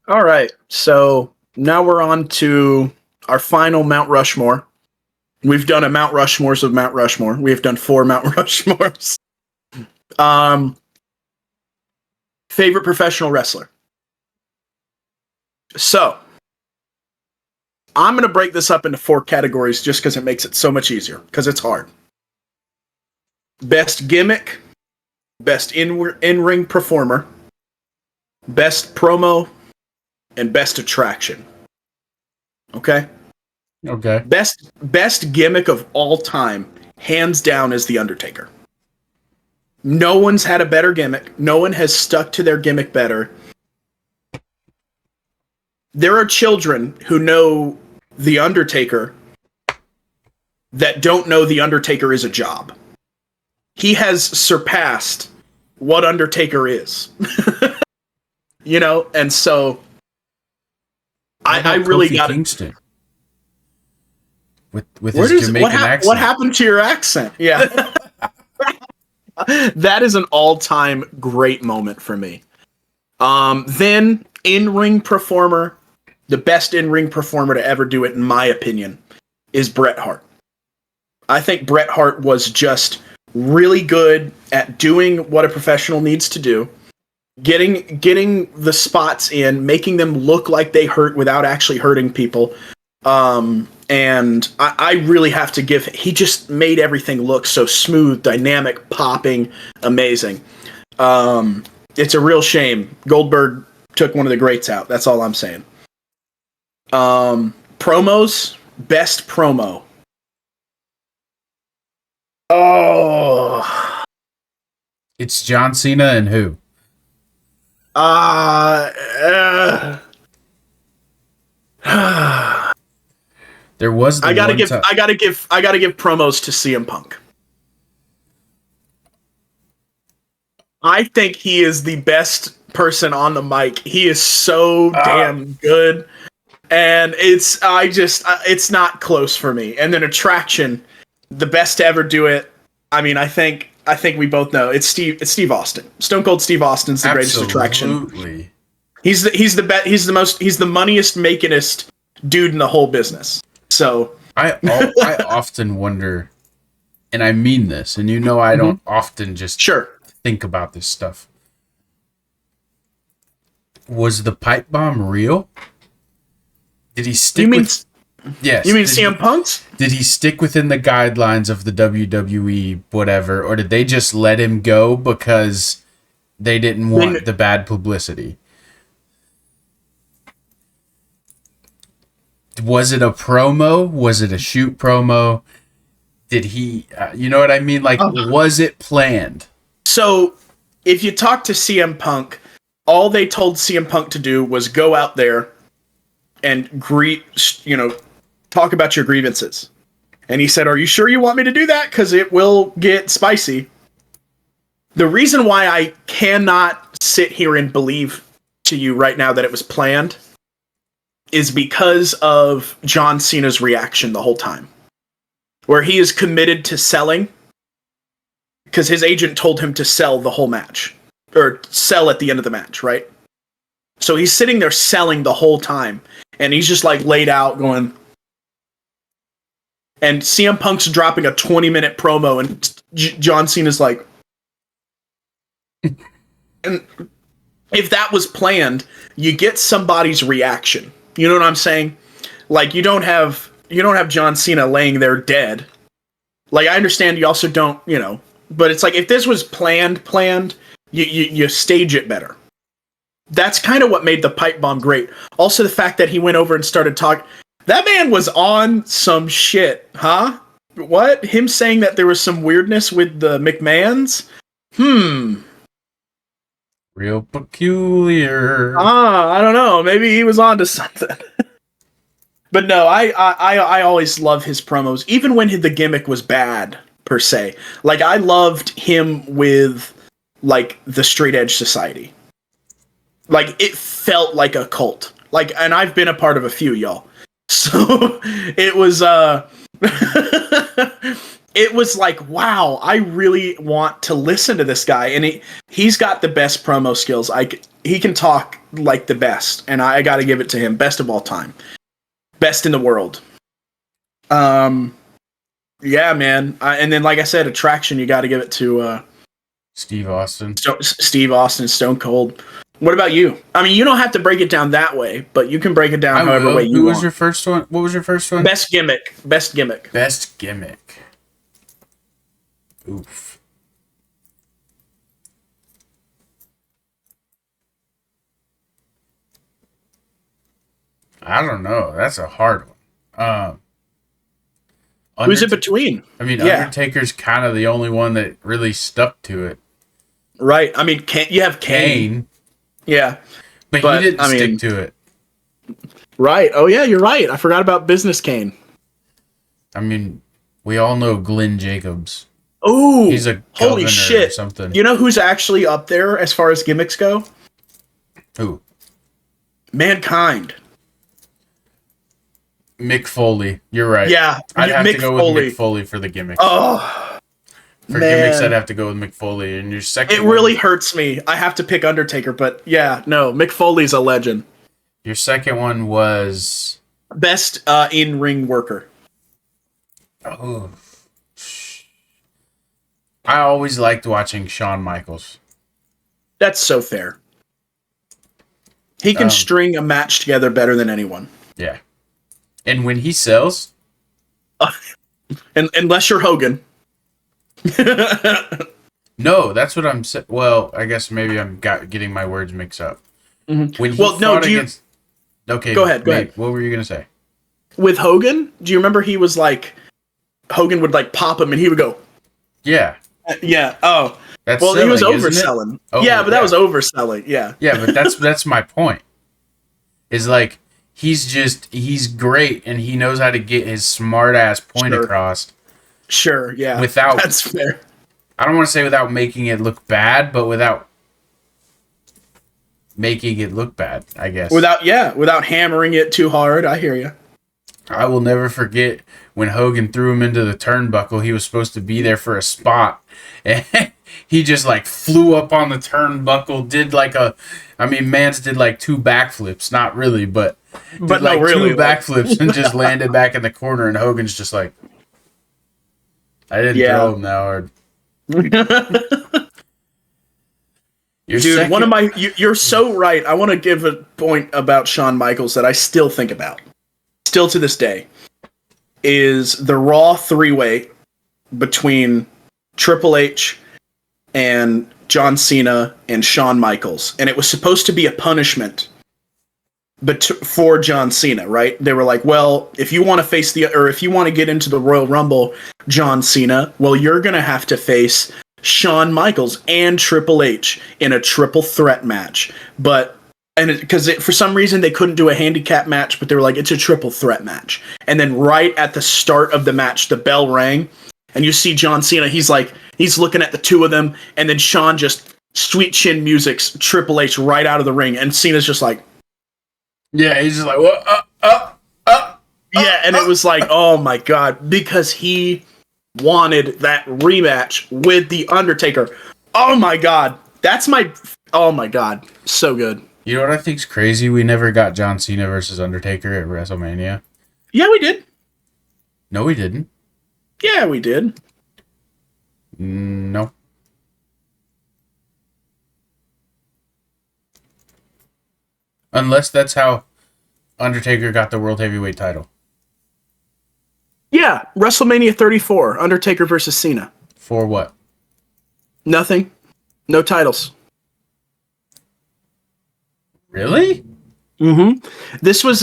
All right, so now we're on to our final Mount Rushmore. We've done a Mount Rushmores of Mount Rushmore. We have done 4 Mount Rushmores. Favorite professional wrestler. So, I'm going to break this up into 4 categories just because it makes it so much easier, because it's hard. Best gimmick, best in-ring performer, best promo, and best attraction. Okay? Okay. Best gimmick of all time, hands down, is The Undertaker. No one's had a better gimmick. No one has stuck to their gimmick better. There are children who know The Undertaker that don't know The Undertaker is a job. He has surpassed what Undertaker is. You know, and so I really got Kingston with his Jamaican accent. What happened to your accent? Yeah. That is an all-time great moment for me. Then in-ring performer, the best in-ring performer to ever do it, in my opinion, is Bret Hart. I think Bret Hart was just really good at doing what a professional needs to do, getting the spots in, making them look like they hurt without actually hurting people. And I really have to give, he just made everything look so smooth, dynamic, popping, amazing. It's a real shame. Goldberg took one of the greats out. That's all I'm saying. Promos, best promo. Oh, It's John Cena and who? There was. I gotta give promos to CM Punk. I think he is the best person on the mic. He is so damn good, and it's not close for me. And then Attraction, the best to ever do it. I mean, I think we both know it's Steve Austin. Stone Cold Steve Austin's the greatest Attraction. Absolutely. He's the moneyest makingest dude in the whole business. So I often wonder, and I mean this, and I don't often just think about this stuff. Was the pipe bomb real? Did he stick with... Yes. You mean CM Punk's? Did he stick within the guidelines of the WWE, whatever, or did they just let him go because they didn't want the bad publicity? Was it a promo? Was it a shoot promo? Did he, you know what I mean? Like, was it planned? So, if you talk to CM Punk, all they told CM Punk to do was go out there and talk about your grievances. And he said, "Are you sure you want me to do that? Because it will get spicy." The reason why I cannot sit here and believe to you right now that it was planned is because of John Cena's reaction the whole time. Where he is committed to selling, because his agent told him to sell the whole match. Or sell at the end of the match, right? So he's sitting there selling the whole time. And he's just like laid out going... And CM Punk's dropping a 20-minute promo, and John Cena's like... And if that was planned, you get somebody's reaction. You know what I'm saying? Like, you don't have John Cena laying there dead. Like, I understand you also don't, but it's like, if this was planned, you stage it better. That's kind of what made the pipe bomb great. Also, the fact that he went over and started talking. That man was on some shit, huh? What? Him saying that there was some weirdness with the McMahons? Real peculiar. I don't know. Maybe he was onto something. But no, I always love his promos, even when the gimmick was bad, per se. Like, I loved him with, like, the Straight Edge Society. Like, it felt like a cult. Like, and I've been a part of a few, y'all. So, it was, it was like, wow, I really want to listen to this guy. And he's got the best promo skills. He can talk like the best. And I got to give it to him. Best of all time. Best in the world. Yeah, man. And then, like I said, Attraction, you got to give it to Steve Austin. Steve Austin, Stone Cold. What about you? I mean, you don't have to break it down that way, but you can break it down however way you want. What was your first one? What was your first one? Best gimmick. Best gimmick. Best gimmick. Oof. I don't know. That's a hard one. Who's it between? I mean, yeah. Undertaker's kind of the only one that really stuck to it. Right. I mean, you have Kane. Yeah. But he didn't stick to it. Right. Oh, yeah, you're right. I forgot about Business Kane. I mean, we all know Glenn Jacobs. Oh, he's a holy shit! Or something. You know who's actually up there as far as gimmicks go? Who? Mankind. Mick Foley. You're right. Yeah, I'd have to go with Mick Foley for the gimmicks. Oh, for gimmicks, I'd have to go with Mick Foley. And your second, it really hurts me. I have to pick Undertaker, but yeah, no, Mick Foley's a legend. Your second one was Best in-ring worker. oh, I always liked watching Shawn Michaels. That's so fair. He can string a match together better than anyone. Yeah. And when he sells, unless you're Hogan. no, that's what I'm saying. Well, I guess maybe I'm getting my words mixed up. Mm-hmm. When he fought against... Okay, go ahead. What were you gonna say? With Hogan, do you remember he was like Hogan would like pop him and he would go, yeah, yeah. Oh, that's well, selling, he was overselling. Yeah, but that was overselling. Yeah, yeah, but that's my point. Is like he's great and he knows how to get his smart ass point across. Sure, yeah, that's fair. I don't want to say without making it look bad, but without making it look bad, I guess. Without hammering it too hard. I hear you. I will never forget when Hogan threw him into the turnbuckle. He was supposed to be there for a spot, and he just like flew up on the turnbuckle. Mance did like 2 backflips, not really, but did like 2 backflips and just landed back in the corner. And Hogan's just like, I didn't throw him that hard. You're so right. I want to give a point about Shawn Michaels that I still think about, still to this day, is the Raw 3-way between Triple H and John Cena and Shawn Michaels, and it was supposed to be a punishment for John Cena, right? They were like, well, if you want to get into the Royal Rumble, John Cena, well, you're gonna have to face Shawn Michaels and Triple H in a triple threat match. Because for some reason they couldn't do a handicap match, but they were like, it's a triple threat match. And then right at the start of the match, the bell rang, and you see John Cena, he's looking at the two of them, and then Shawn just sweet chin music's Triple H right out of the ring, and Cena's just like, yeah, he's just like, what? Yeah, and it was like, oh my god, because he wanted that rematch with The Undertaker. Oh my god, oh my god, so good. You know what I think's crazy? We never got John Cena versus Undertaker at WrestleMania. Yeah, we did. No, we didn't. Yeah, we did. No. Unless that's how Undertaker got the World Heavyweight title. Yeah, WrestleMania 34, Undertaker versus Cena. For what? Nothing. No titles. Really? Mm-hmm. This was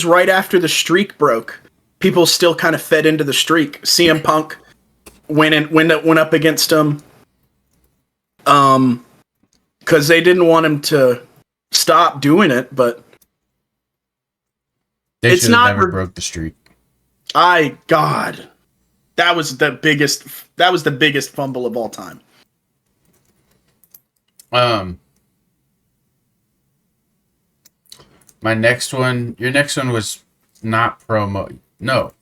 right after the streak broke. People still kind of fed into the streak. CM Punk went up against him. Because they didn't want him to stop doing it, but they should have never broke the streak. God, that was the biggest fumble of all time. Your next one was not promo. No.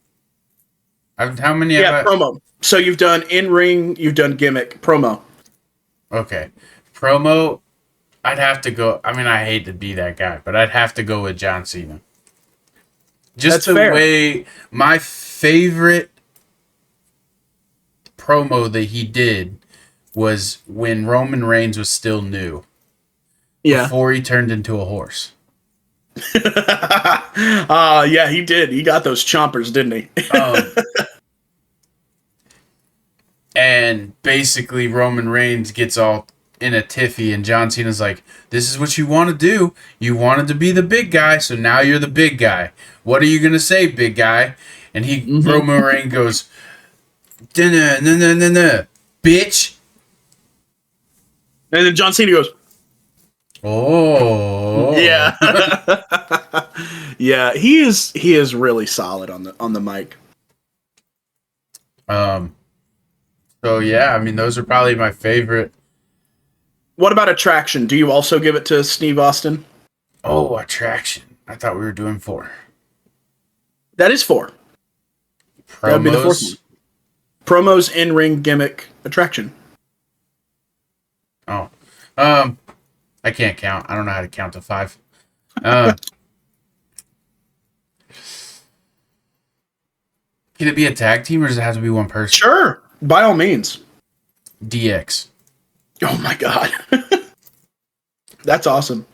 How many? Promo. So you've done in-ring, you've done gimmick, promo. Okay. Promo, I'd have to go. I mean, I hate to be that guy, but I'd have to go with John Cena. Just the way my favorite promo that he did was when Roman Reigns was still new. Yeah. Before he turned into a horse. Yeah, he did. He got those chompers, didn't he? And basically Roman Reigns gets all in a tiffy, and John Cena's like, this is what you want to do. You wanted to be the big guy, so now you're the big guy. What are you going to say, big guy? And Roman Reigns goes, bitch. And then John Cena goes, oh. Yeah. Yeah, he is really solid on the mic. So yeah, I mean, those are probably my favorite. What about Attraction? Do you also give it to Steve Austin? Oh, Attraction. I thought we were doing 4. That is 4. Promos. That would be the 4th one. Promos, in-ring, gimmick, Attraction. Oh. I can't count. I don't know how to count to 5. Uh, can it be a tag team or does it have to be one person? Sure, by all means. DX. Oh my god, that's awesome.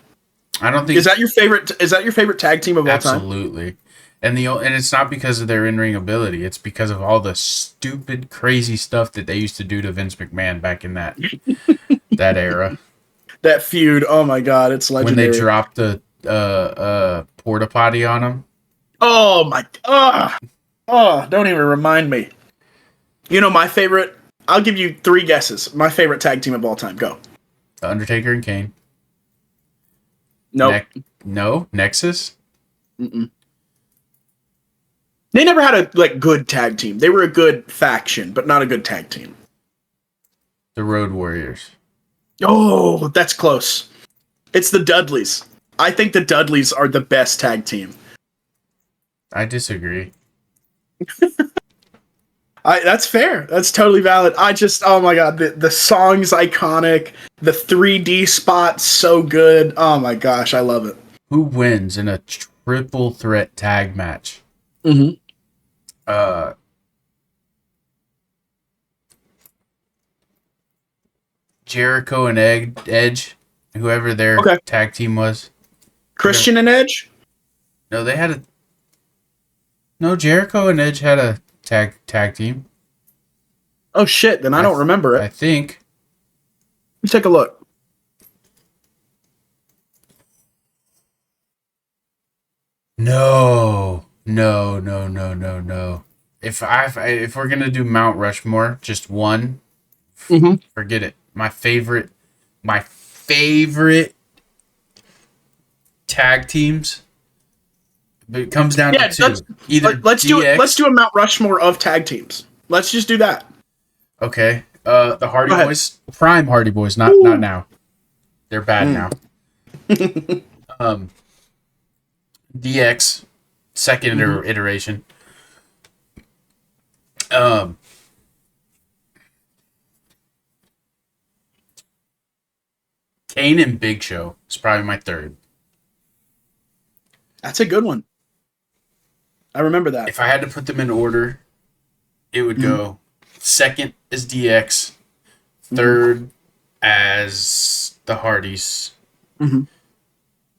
I don't think Is that your favorite? Is that your favorite tag team of all time? absolutely. And it's not because of their in-ring ability. It's because of all the stupid, crazy stuff that they used to do to Vince McMahon back in that era. That feud. Oh my god, it's When legendary. they dropped the porta potty on him. Oh my. Oh, don't even remind me. You know my favorite. I'll give you 3 guesses. My favorite tag team of all time. Go. Undertaker and Kane. Nope. No, Nexus. Mm-mm. They never had a good tag team. They were a good faction, but not a good tag team. The Road Warriors. Oh, that's close. It's the Dudleys. I think the Dudleys are the best tag team. I disagree. That's fair. That's totally valid. Oh my god, the song's iconic. The 3D spot's so good. Oh my gosh, I love it. Who wins in a triple threat tag match? Mm-hmm. Jericho and Edge, whoever their tag team was. Christian and Edge? No, they had a. No, Jericho and Edge had a tag team. Oh shit, then I don't remember it. I think. Let's take a look. No. If we're gonna do Mount Rushmore, just one. Mm-hmm. Forget it. My favorite tag teams. But it comes down to 2. Let's do a Mount Rushmore of tag teams. Let's just do that. Okay. The Hardy Boys, prime Hardy Boys, not now. They're bad now. DX, second iteration. Kane and Big Show is probably my 3rd. That's a good one. I remember that. If I had to put them in order, it would go 2nd as DX, 3rd as the Hardys, and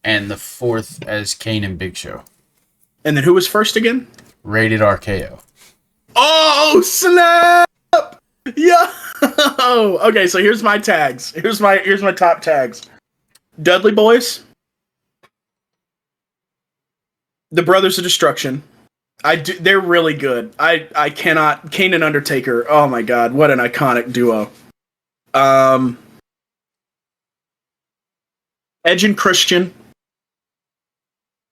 the 4th as Kane and Big Show. And then who was first again? Rated RKO. Oh snap! Yeah. Okay, so here's my tags. Here's my top tags. Dudley Boys, the Brothers of Destruction. They're really good. I cannot. Kane and Undertaker. Oh my god, what an iconic duo. Edge and Christian,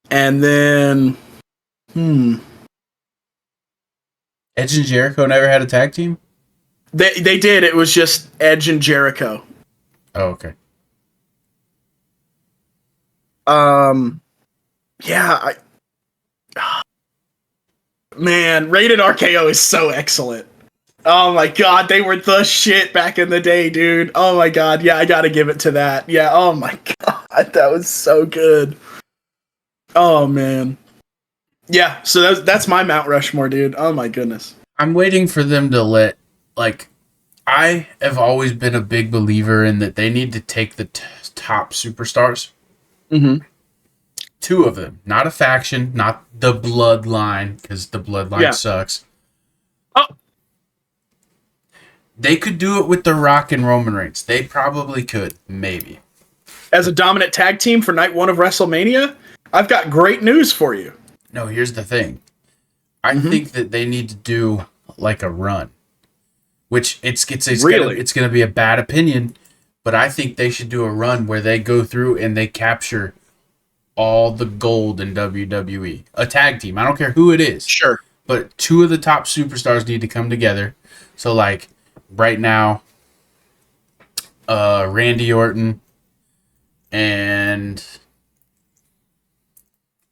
and then Edge and Jericho never had a tag team? They did. It was just Edge and Jericho. Oh, okay. Yeah, man, Rated RKO is so excellent. Oh my god, they were the shit back in the day, dude. Oh my god, yeah, I gotta give it to that. Yeah, oh my god, that was so good. Oh man. Yeah, so that's my Mount Rushmore, dude. Oh my goodness. I'm waiting for them to I have always been a big believer in that they need to take the top superstars. 2 of them. Not a faction, not the bloodline, because the bloodline sucks. Oh. They could do it with The Rock and Roman Reigns. They probably could. Maybe. As a dominant tag team for night 1 of WrestleMania, I've got great news for you. No, here's the thing. I think that they need to do like a run. Which it's going to be a bad opinion, but I think they should do a run where they go through and they capture all the gold in WWE. A tag team. I don't care who it is. Sure. But 2 of the top superstars need to come together. So like right now, Randy Orton and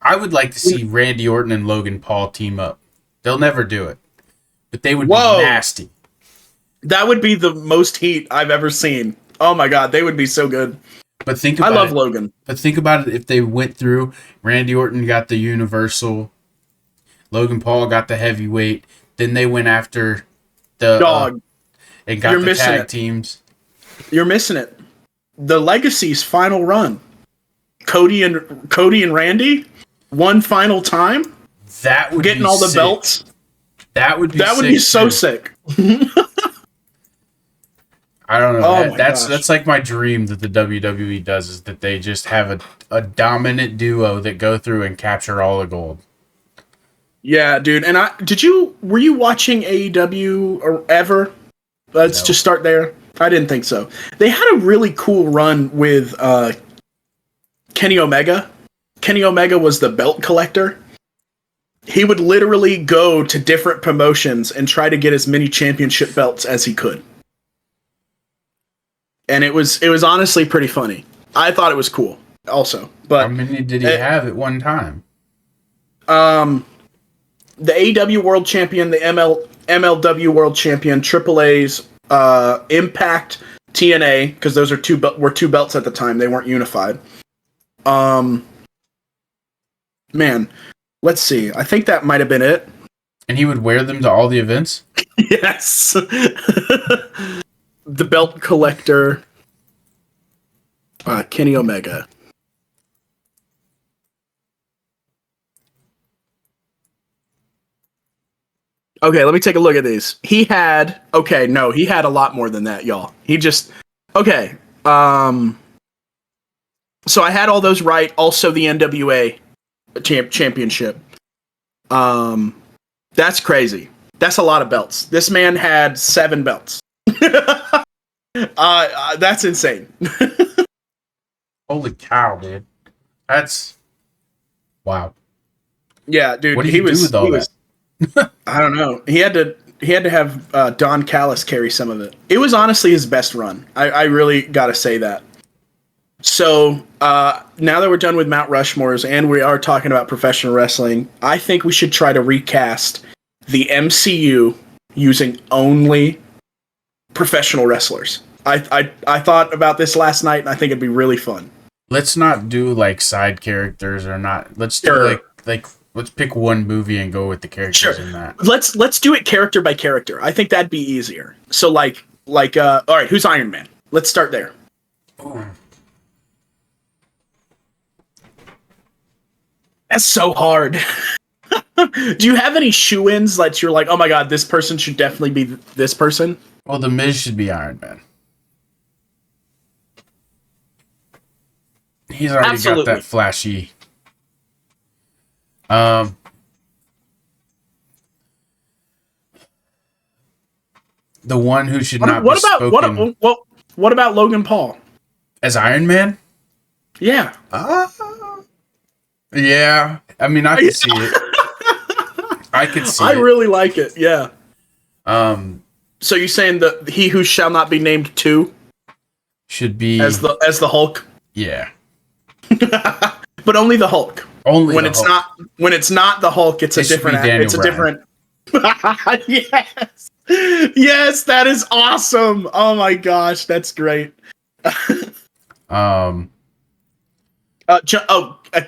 I would like to see Randy Orton and Logan Paul team up. They'll never do it. But they would be nasty. That would be the most heat I've ever seen. Oh my god, they would be so good. But think I about love it. Logan. But think about it. If they went through, Randy Orton got the Universal, Logan Paul got the heavyweight. Then they went after the Dog, and you're got the missing tag it. teams. You're missing it. The Legacy's final run. Cody and Randy, one final time, That would getting be all the sick. belts. That would be That would sick be so too. sick. I don't know. Oh my That's gosh. like my dream that the WWE does, is that they just have a dominant duo that go through and capture all the gold. Yeah, dude. And were you watching AEW or ever? Let's No. just start there. I didn't think so. They had a really cool run with Kenny Omega. Kenny Omega was the belt collector. He would literally go to different promotions and try to get as many championship belts as he could. And it was honestly pretty funny. I thought it was cool also. But How many did he have at one time? The AEW World Champion, the MLW World Champion, AAA's Impact, TNA, because those are were two belts at the time. They weren't unified. Man, let's see. I think that might have been it. And he would wear them to all the events? Yes. The belt collector, Kenny Omega. Okay, let me take a look at these. He had he had a lot more than that, y'all. Okay. So I had all those right. Also, the NWA championship. That's crazy. That's a lot of belts. This man had 7 belts. That's insane. Holy cow, dude. That's wow. Yeah, dude. What did he do with all that? I don't know. He had to have Don Callis carry some of it. It was honestly his best run. I really got to say that. So now that we're done with Mount Rushmores and we are talking about professional wrestling, I think we should try to recast the MCU using only professional wrestlers. I thought about this last night, and I think it'd be really fun. Let's not do like side characters or not. Let's do like let's pick one movie and go with the characters in that. Let's do it character by character. I think that'd be easier. So all right, who's Iron Man? Let's start there. Ooh. That's so hard. Do you have any shoe-ins that you're like, oh my god, this person should definitely be this person? Well, the Miz should be Iron Man. He's already got that flashy. The one who should not be spoken. What about Logan Paul as Iron Man? Yeah. Yeah. I mean, I could see it. I could see it. I really like it. Yeah. So you're saying that he who shall not be named 2 should be as the Hulk? Yeah. But only the Hulk. Only when the it's Hulk. when it's not the Hulk, it's a different. It's a different. Yes. Yes, that is awesome. Oh my gosh, that's great.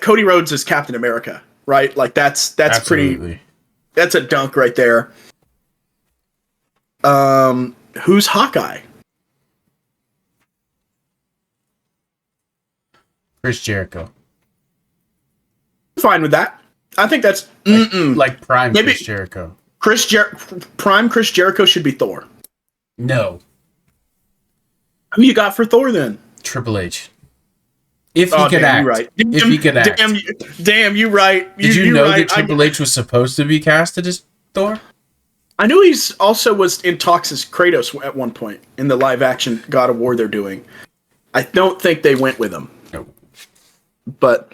Cody Rhodes is Captain America, right? Like that's Absolutely. pretty. That's a dunk right there. Who's Hawkeye? Chris Jericho. Fine with that. I think that's like prime Chris Jericho. Prime Chris Jericho should be Thor. No. Who you got for Thor then? Triple H. If he could act. Right. If he could act. Damn, you right. Did you know that Triple H was supposed to be casted as Thor? I knew he's also was in talks as Kratos at one point in the live action God of War they're doing. I don't think they went with him. No. But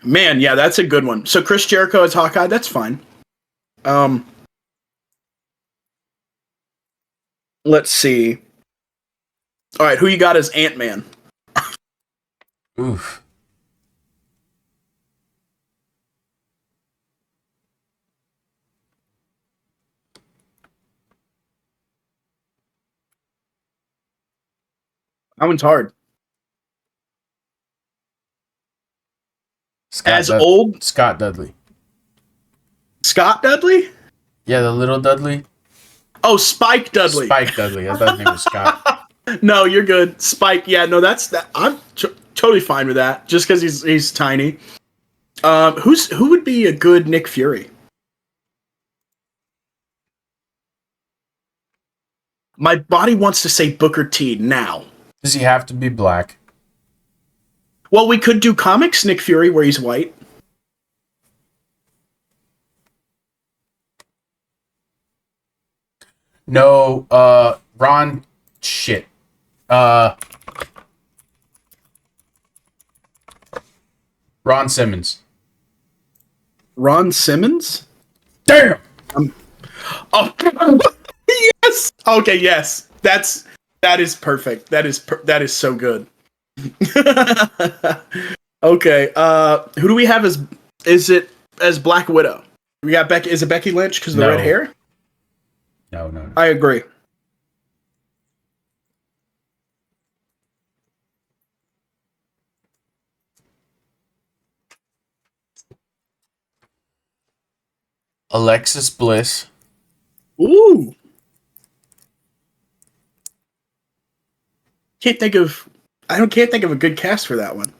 man, yeah, that's a good one. So Chris Jericho as Hawkeye, that's fine. Let's see. All right, who you got as Ant-Man? Oof. That one's hard. Scott Old Scott Dudley. Scott Dudley? Yeah, the little Dudley. Oh, Spike Dudley. Spike Dudley. I thought his name was Scott. No, you're good. Spike. Yeah, no, that's that. I'm totally fine with that. Just because he's tiny. Who would be a good Nick Fury? My body wants to say Booker T now. Does he have to be black? Well, we could do comics Nick Fury where he's white. No, Ron shit. Ron Simmons. Ron Simmons? Damn! Oh, yes! Okay, yes. That is perfect. That is so good. Okay, who do we have as Black Widow? We got Becky. Is it Becky Lynch because of the red hair? No. I agree. Alexis Bliss. Ooh. Can't think of a good cast for that one.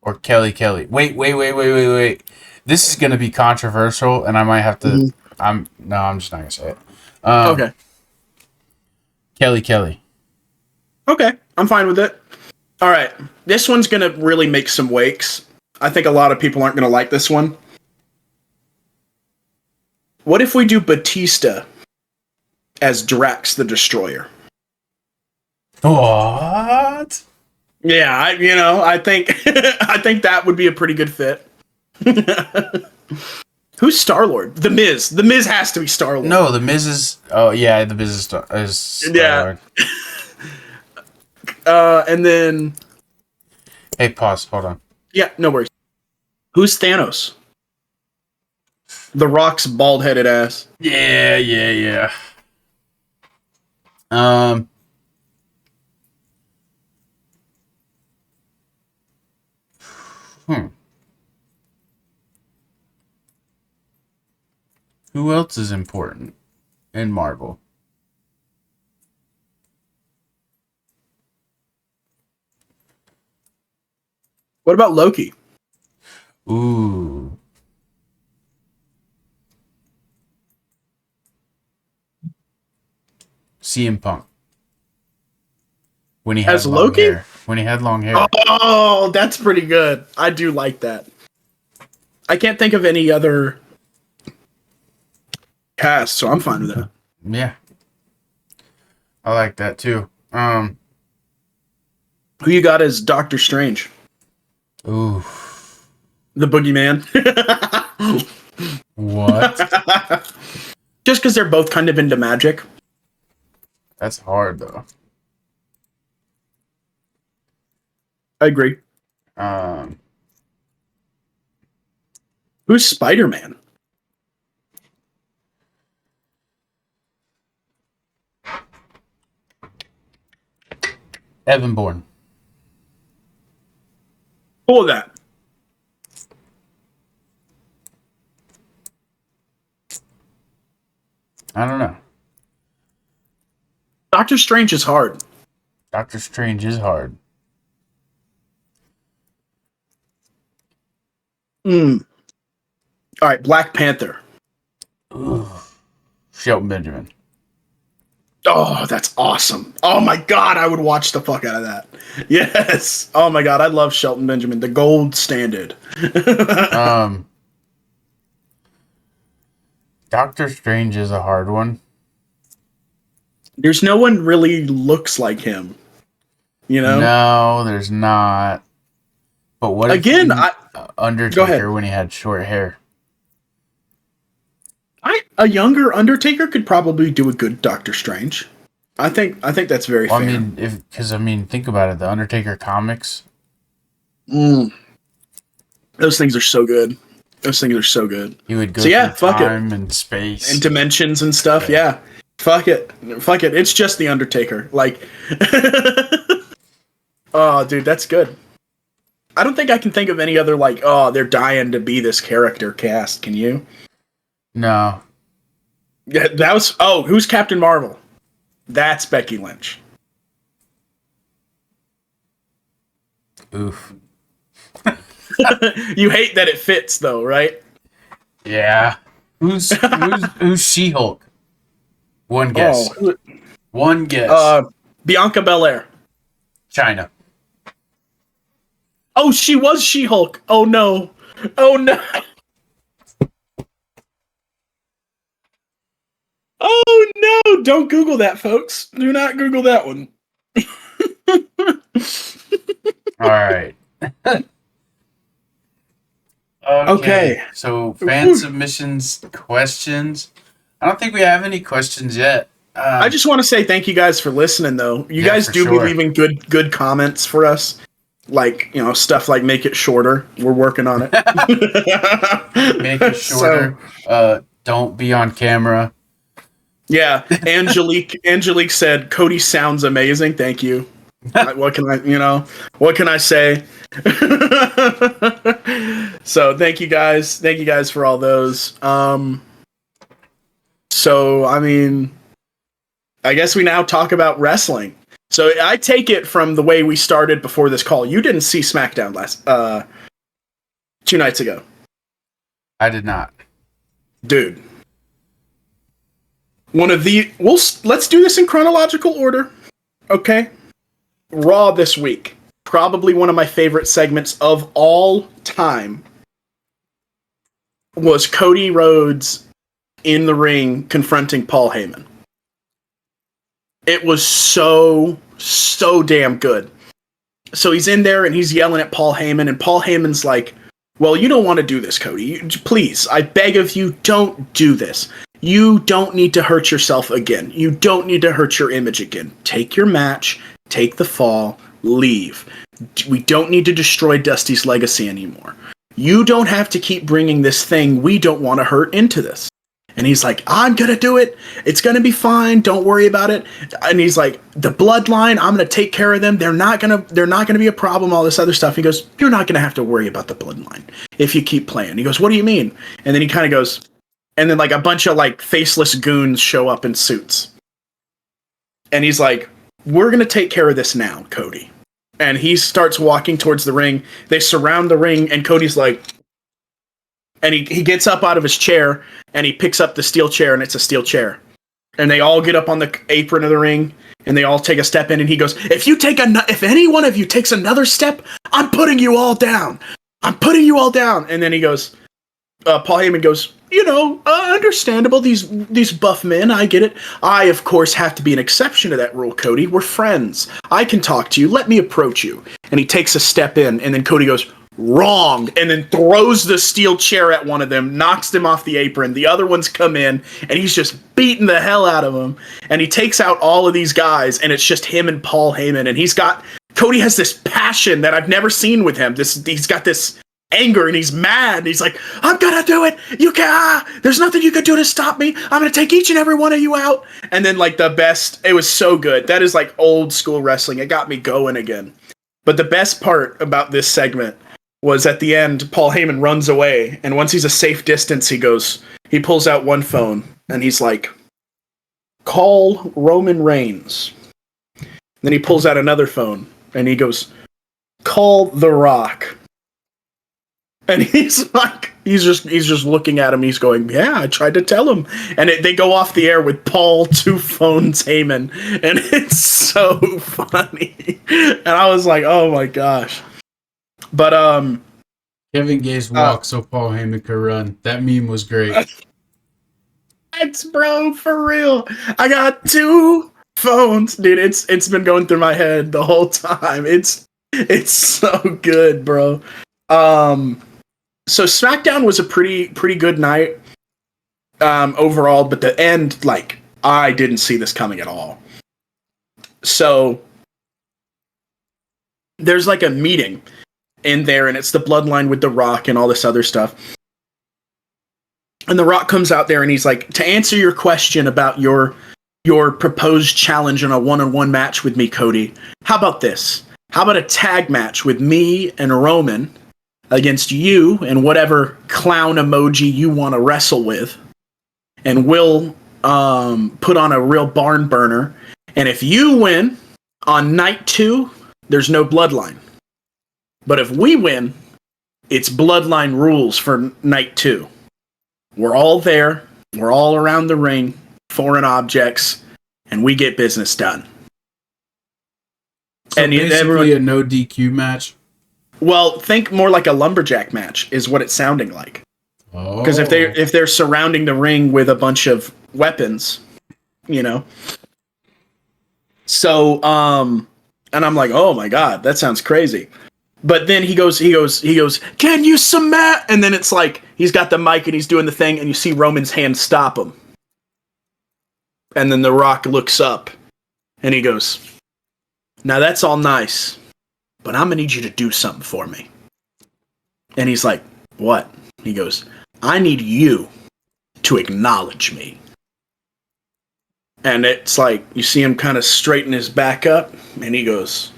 Or Kelly. Wait. This is gonna be controversial, and I might have to. Mm-hmm. I'm just not gonna say it. Okay. Kelly. Okay, I'm fine with it. All right, this one's gonna really make some wakes. I think a lot of people aren't gonna like this one. What if we do Batista as Drax the Destroyer? What? Yeah, I think I think that would be a pretty good fit. Who's Star-Lord? The Miz. The Miz has to be Star-Lord. No, the Miz is. Oh yeah, the Miz is Star-Lord. Yeah. And then. Hey, pause. Hold on. Yeah, no worries. Who's Thanos? The Rock's bald-headed ass. Yeah. Who else is important in Marvel? What about Loki? Ooh. CM Punk. When he had As long Loki? hair. When he had long hair. Oh, that's pretty good. I do like that. I can't think of any other cast, so I'm fine with that. Yeah. I like that too. Who you got as Doctor Strange? Ooh. The Boogeyman? What? Just because they're both kind of into magic. That's hard though. I agree. Who's Spider-Man? Evan Bourne. Cool with that. I don't know. Doctor Strange is hard. Doctor Strange is hard. All right, Black Panther. Ooh. Shelton Benjamin. Oh, that's awesome. Oh my god, I would watch the fuck out of that. Yes. Oh my god, I love Shelton Benjamin, the gold standard. Doctor Strange is a hard one. There's no one really looks like him. You know? No, there's not. But what again? Undertaker when he had short hair? A younger Undertaker could probably do a good Doctor Strange. I think that's very fair. I mean, think about it. The Undertaker comics. Those things are so good. Those things are so good. He would go through time and space and dimensions and stuff. Yeah. Fuck it. Fuck it. It's just The Undertaker. Like, oh, dude, that's good. I don't think I can think of any other, like, oh, they're dying to be this character cast. Can you? No. Yeah, that was, oh, who's Captain Marvel? That's Becky Lynch. Oof. You hate that it fits, though, right? Yeah. Who's She-Hulk? One guess. Oh. One guess. Bianca Belair. China. Oh, she was She-Hulk. Oh, no. Oh, no. Oh, no. Don't Google that, folks. Do not Google that one. All right. Okay. So, fan submissions, questions. I don't think we have any questions yet. I just want to say thank you guys for listening, though. You guys do be leaving good comments for us. Like, you know, stuff like make it shorter. We're working on it. Make it shorter. Don't be on camera. Yeah. Angelique said, Cody sounds amazing. Thank you. What can I say? So thank you guys. Thank you guys for all those. So, I mean, I guess we now talk about wrestling. So I take it from the way we started before this call. You didn't see SmackDown last 2 nights ago. I did not. Dude. Let's do this in chronological order. Okay? Raw this week. Probably one of my favorite segments of all time was Cody Rhodes in the ring confronting Paul Heyman. It was so damn good. So he's in there and he's yelling at Paul Heyman, and Paul Heyman's like, well, you don't want to do this, Cody. Please, I beg of you, don't do this. You don't need to hurt yourself again. You don't need to hurt your image again. Take your match, take the fall, leave. We don't need to destroy Dusty's legacy anymore. You don't have to keep bringing this thing we don't want to hurt into this. And he's like, I'm going to do it. It's going to be fine. Don't worry about it. And he's like, the bloodline, I'm going to take care of them. They're not going to be a problem, all this other stuff. He goes, you're not going to have to worry about the bloodline if you keep playing. He goes, what do you mean? And then he kind of goes, and then like a bunch of like faceless goons show up in suits. And he's like, we're going to take care of this now, Cody. And he starts walking towards the ring. They surround the ring, and Cody's like, and he gets up out of his chair, and he picks up the steel chair, and it's a steel chair. And they all get up on the apron of the ring, and they all take a step in, and he goes, if any one of you takes another step, I'm putting you all down. I'm putting you all down. And then he goes, Paul Heyman goes, understandable, these buff men, I get it. I, of course, have to be an exception to that rule, Cody. We're friends. I can talk to you. Let me approach you. And he takes a step in, and then Cody goes, wrong, and then throws the steel chair at one of them, knocks them off the apron. The other ones come in, and he's just beating the hell out of them. And he takes out all of these guys, and it's just him and Paul Heyman. And Cody has this passion that I've never seen with him. He's got this anger, and he's mad. He's like, I'm gonna do it. There's nothing you can do to stop me. I'm gonna take each and every one of you out. And then like it was so good. That is like old school wrestling. It got me going again. But the best part about this segment was at the end, Paul Heyman runs away, and once he's a safe distance, he pulls out one phone, and he's like, call Roman Reigns. Then he pulls out another phone, and he goes, call The Rock. And he's like, he's just looking at him, he's going, yeah, I tried to tell him. And they go off the air with Paul 2 phones Heyman, and it's so funny. And I was like, oh my gosh. But Kevin Gaze walked so Paul Heyman could run. That meme was great. It's bro, for real. I got 2 phones, dude. It's been going through my head the whole time. It's so good, bro. So SmackDown was a pretty good night overall, but the end, like, I didn't see this coming at all. So there's like a meeting in there, and it's the bloodline with The Rock and all this other stuff. And The Rock comes out there, and he's like, to answer your question about your your proposed challenge in a one-on-one match with me, Cody. How about this? How about a tag match with me and Roman against you and whatever clown emoji you want to wrestle with, and we'll put on a real barn burner. And if you win on night 2, there's no bloodline. But if we win, it's bloodline rules for night 2. We're all there. We're all around the ring, foreign objects, and we get business done. So and basically a no DQ match? Well, think more like a lumberjack match is what it's sounding like. Because if they're surrounding the ring with a bunch of weapons, you know. So, and I'm like, oh my god, that sounds crazy. But then he goes, can you submit? And then it's like, he's got the mic and he's doing the thing, and you see Roman's hand stop him. And then The Rock looks up, and he goes, now that's all nice, but I'm gonna need you to do something for me. And he's like, what? He goes, I need you to acknowledge me. And it's like, you see him kind of straighten his back up, and he goes,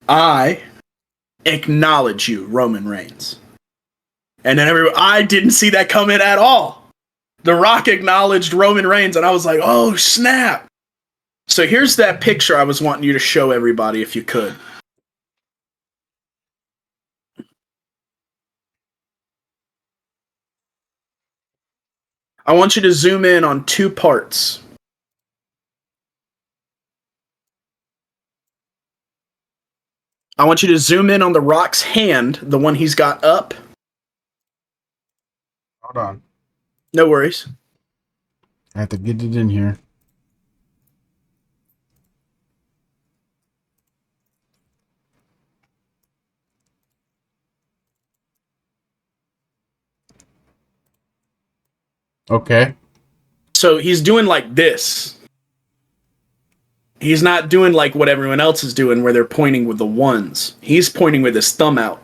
I acknowledge you, Roman Reigns. And then I didn't see that coming at all. The Rock acknowledged Roman Reigns, and I was like, oh, snap. So here's that picture I was wanting you to show everybody if you could. I want you to zoom in on 2 parts. I want you to zoom in on The Rock's hand, the one he's got up. Hold on. No worries. I have to get it in here. Okay. So he's doing like this. He's not doing like what everyone else is doing where they're pointing with the ones. He's pointing with his thumb out.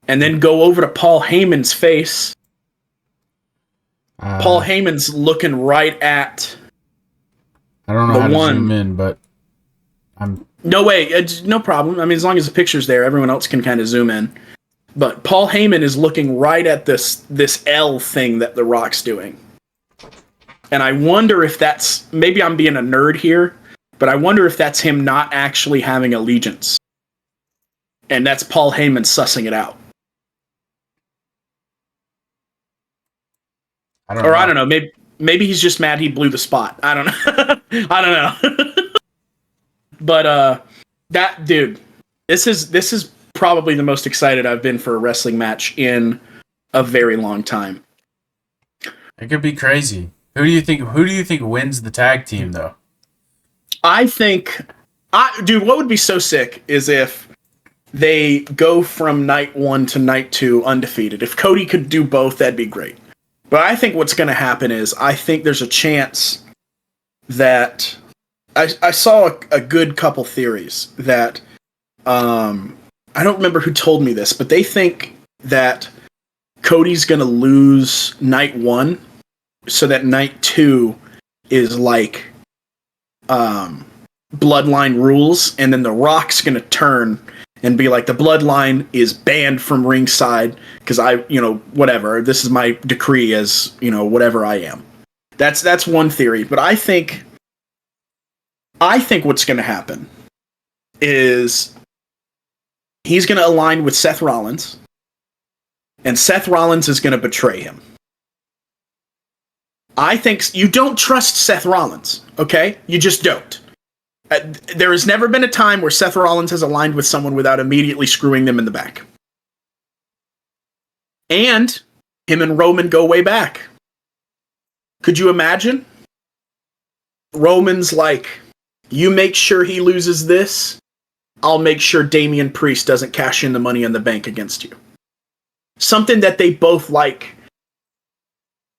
And then go over to Paul Heyman's face. Paul Heyman's looking right at I don't know how to zoom in, but No way, it's no problem. I mean, as long as the picture's there, everyone else can kind of zoom in. But Paul Heyman is looking right at this L thing that The Rock's doing. And I wonder if that's, maybe I'm being a nerd here, but I wonder if that's him not actually having allegiance. And that's Paul Heyman sussing it out. I don't know. Maybe he's just mad he blew the spot. I don't know. I don't know. But that dude, this is probably the most excited I've been for a wrestling match in a very long time. It could be crazy. Who do you think wins the tag team though? Dude, what would be so sick is if they go from night 1 to night 2 undefeated. If Cody could do both, that'd be great. But I think what's going to happen is I think there's a chance that I saw a good couple theories that I don't remember who told me this, but they think that Cody's going to lose night 1 so that night 2 is like bloodline rules, and then The Rock's going to turn and be like, the bloodline is banned from ringside because whatever, this is my decree as, whatever I am. That's one theory, but I think what's going to happen is he's going to align with Seth Rollins, and Seth Rollins is going to betray him. I think you don't trust Seth Rollins, okay? You just don't. There has never been a time where Seth Rollins has aligned with someone without immediately screwing them in the back. And him and Roman go way back. Could you imagine? Roman's like, you make sure he loses this, I'll make sure Damian Priest doesn't cash in the Money in the Bank against you. Something that they both like,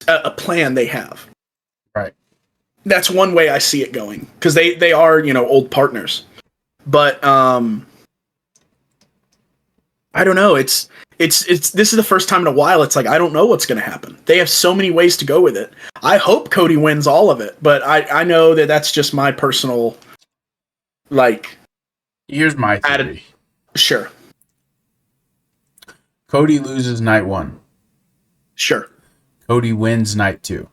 a plan they have. Right. That's one way I see it going, because they are, old partners. But I I don't know. It's this is the first time in a while. It's like I don't know what's going to happen. They have so many ways to go with it. I hope Cody wins all of it, but I know that that's just my personal like. Here's my theory. Sure. Cody loses night 1. Sure. Cody wins night 2.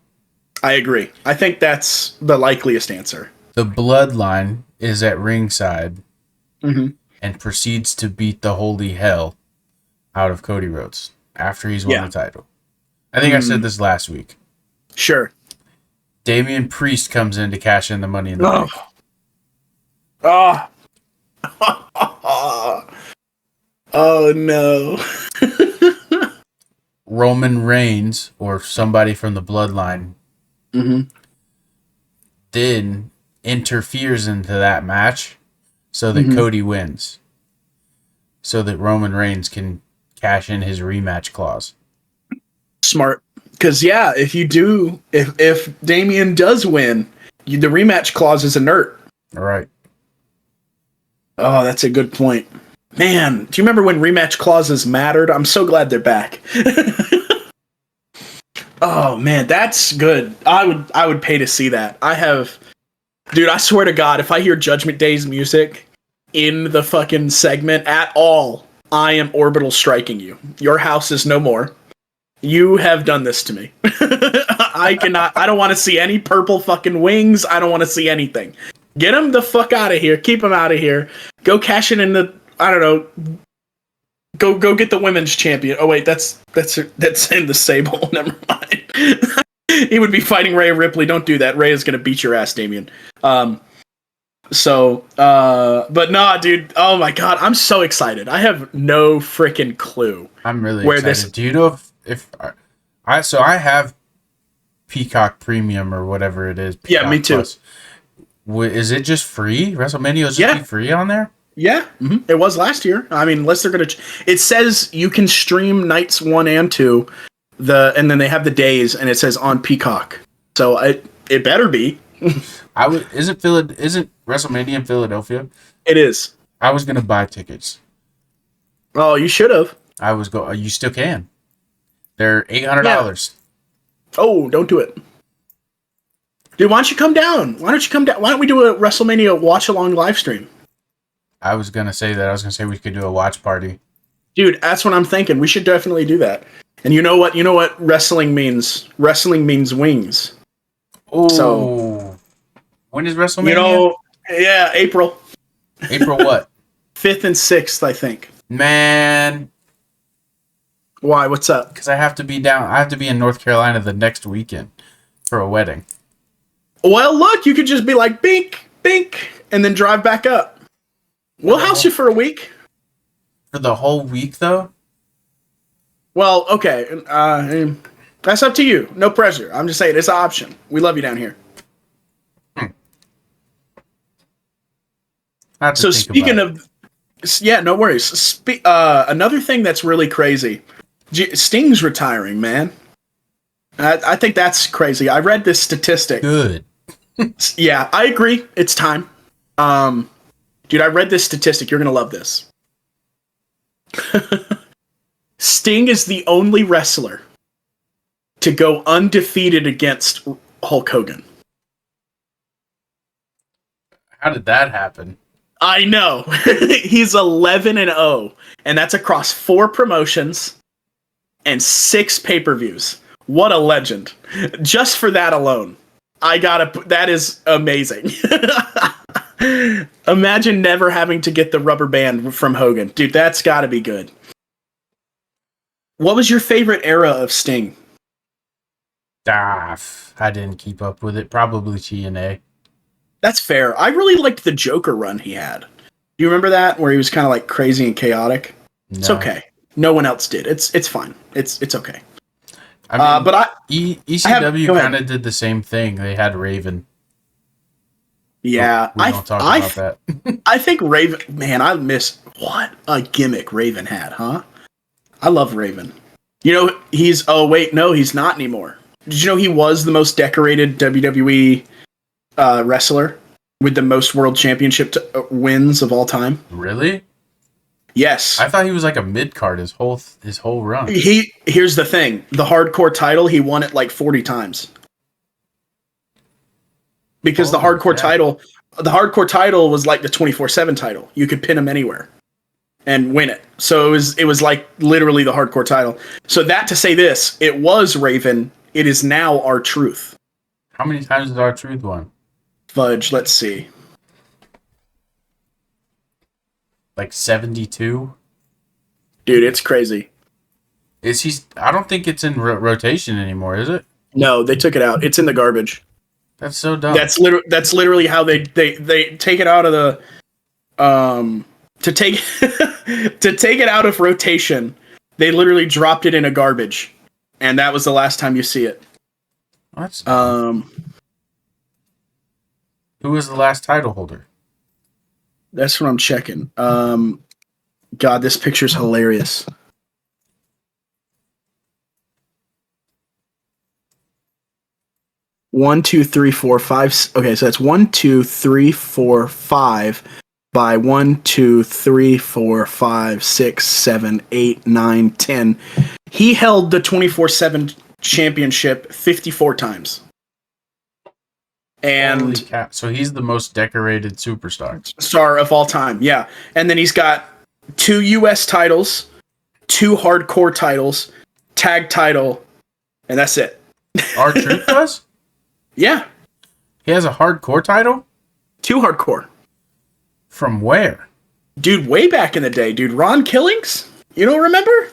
I agree. I think that's the likeliest answer. The bloodline is at ringside Mm-hmm. and proceeds to beat the holy hell out of Cody Rhodes after he's won the title. I think I said this last week. Sure. Damian Priest comes in to cash in the money in the bank. Oh. Oh no. Roman Reigns or somebody from the bloodline then interferes into that match so that Cody wins. So that Roman Reigns can cash in his rematch clause. Smart. Because, yeah, if Damian does win, the rematch clause is inert. All right. Oh, that's a good point. Man, do you remember when rematch clauses mattered? I'm so glad they're back. Oh, man, that's good. I would pay to see that. Dude, I swear to God, if I hear Judgment Day's music in the fucking segment at all, I am orbital striking you. Your house is no more. You have done this to me. I don't want to see any purple fucking wings. I don't want to see anything. Get him the fuck out of here. Keep him out of here. Go cash in the, I don't know. Go get the women's champion. Oh wait, that's in the Sable. Never mind. He would be fighting Rhea Ripley. Don't do that. Rhea's gonna beat your ass, Damien. But nah, dude. Oh my god, I'm so excited. I have no freaking clue. I'm really excited. Do you know if I have Peacock Premium or whatever it is? Peacock me too. Plus. Is it just free? WrestleMania is just free on there? Yeah, it was last year. I mean, unless they're gonna. It says you can stream nights 1 and 2, and then they have the days, and it says on Peacock. So it better be. Isn't WrestleMania in Philadelphia? It is. I was gonna buy tickets. Oh, you should have. You still can. They're $800. Oh, don't do it. Dude, why don't you come down? Why don't we do a WrestleMania watch-along live stream? I was going to say that. I was going to say we could do a watch party. Dude, that's what I'm thinking. We should definitely do that. And you know what? You know what wrestling means? Wrestling means wings. Oh. So, when is WrestleMania? Yeah, April. April what? 5th and 6th, I think. Man. Why? What's up? Because I have to be in North Carolina the next weekend for a wedding. Well, look, you could just be like, bink, bink, and then drive back up. We'll house you for a week. For the whole week, though? Well, okay. That's up to you. No pressure. I'm just saying, it's an option. We love you down here. So speaking of... Yeah, no worries. Another thing that's really crazy. Sting's retiring, man. I think that's crazy. I read this statistic. Good. Yeah, I agree. It's time. Dude, I read this statistic. You're going to love this. Sting is the only wrestler to go undefeated against Hulk Hogan. How did that happen? I know. He's 11-0, and that's across 4 promotions and 6 pay-per-views. What a legend. Just for that alone. That is amazing. Imagine never having to get the rubber band from Hogan. Dude, that's gotta be good. What was your favorite era of Sting? I didn't keep up with it. Probably TNA. That's fair. I really liked the Joker run he had. Do you remember that? Where he was kind of like crazy and chaotic? No. It's okay. No one else did. It's fine. It's okay. I mean, but ECW kind of did the same thing. They had Raven. Yeah, we don't talk about that. I think Raven, man, I miss what a gimmick Raven had, huh? I love Raven. You know, he's not anymore. Did you know he was the most decorated WWE wrestler with the most world championship wins of all time? Really? Yes. I thought he was like a mid card his whole run. Here's the thing. The hardcore title, he won it like 40 times. Because the hardcore title was like the 24/7 title. You could pin him anywhere and win it. So it was like literally the hardcore title. So that to say this, it was Raven. It is now R-Truth. How many times has R-Truth won? Fudge, let's see. Like 72? Dude, it's crazy. I don't think it's in rotation anymore, is it? No, they took it out. It's in the garbage. That's so dumb. That's literally how they take it out of the to take it out of rotation. They literally dropped it in a garbage, and that was the last time you see it. That's who was the last title holder? That's what I'm checking. God, this picture's hilarious. One, two, three, four, five. Okay, so that's 1, 2, 3, 4, 5 by 1, 2, 3, 4, 5, 6, 7, 8, 9, 10. He held the 24/7 championship 54 times. And so he's the most decorated superstar. Star of all time, yeah. And then he's got 2 US titles, 2 hardcore titles, tag title, and that's it. R-Truth does? Yeah. He has a hardcore title? 2 hardcore. From where? Dude, way back in the day, dude. Ron Killings? You don't remember?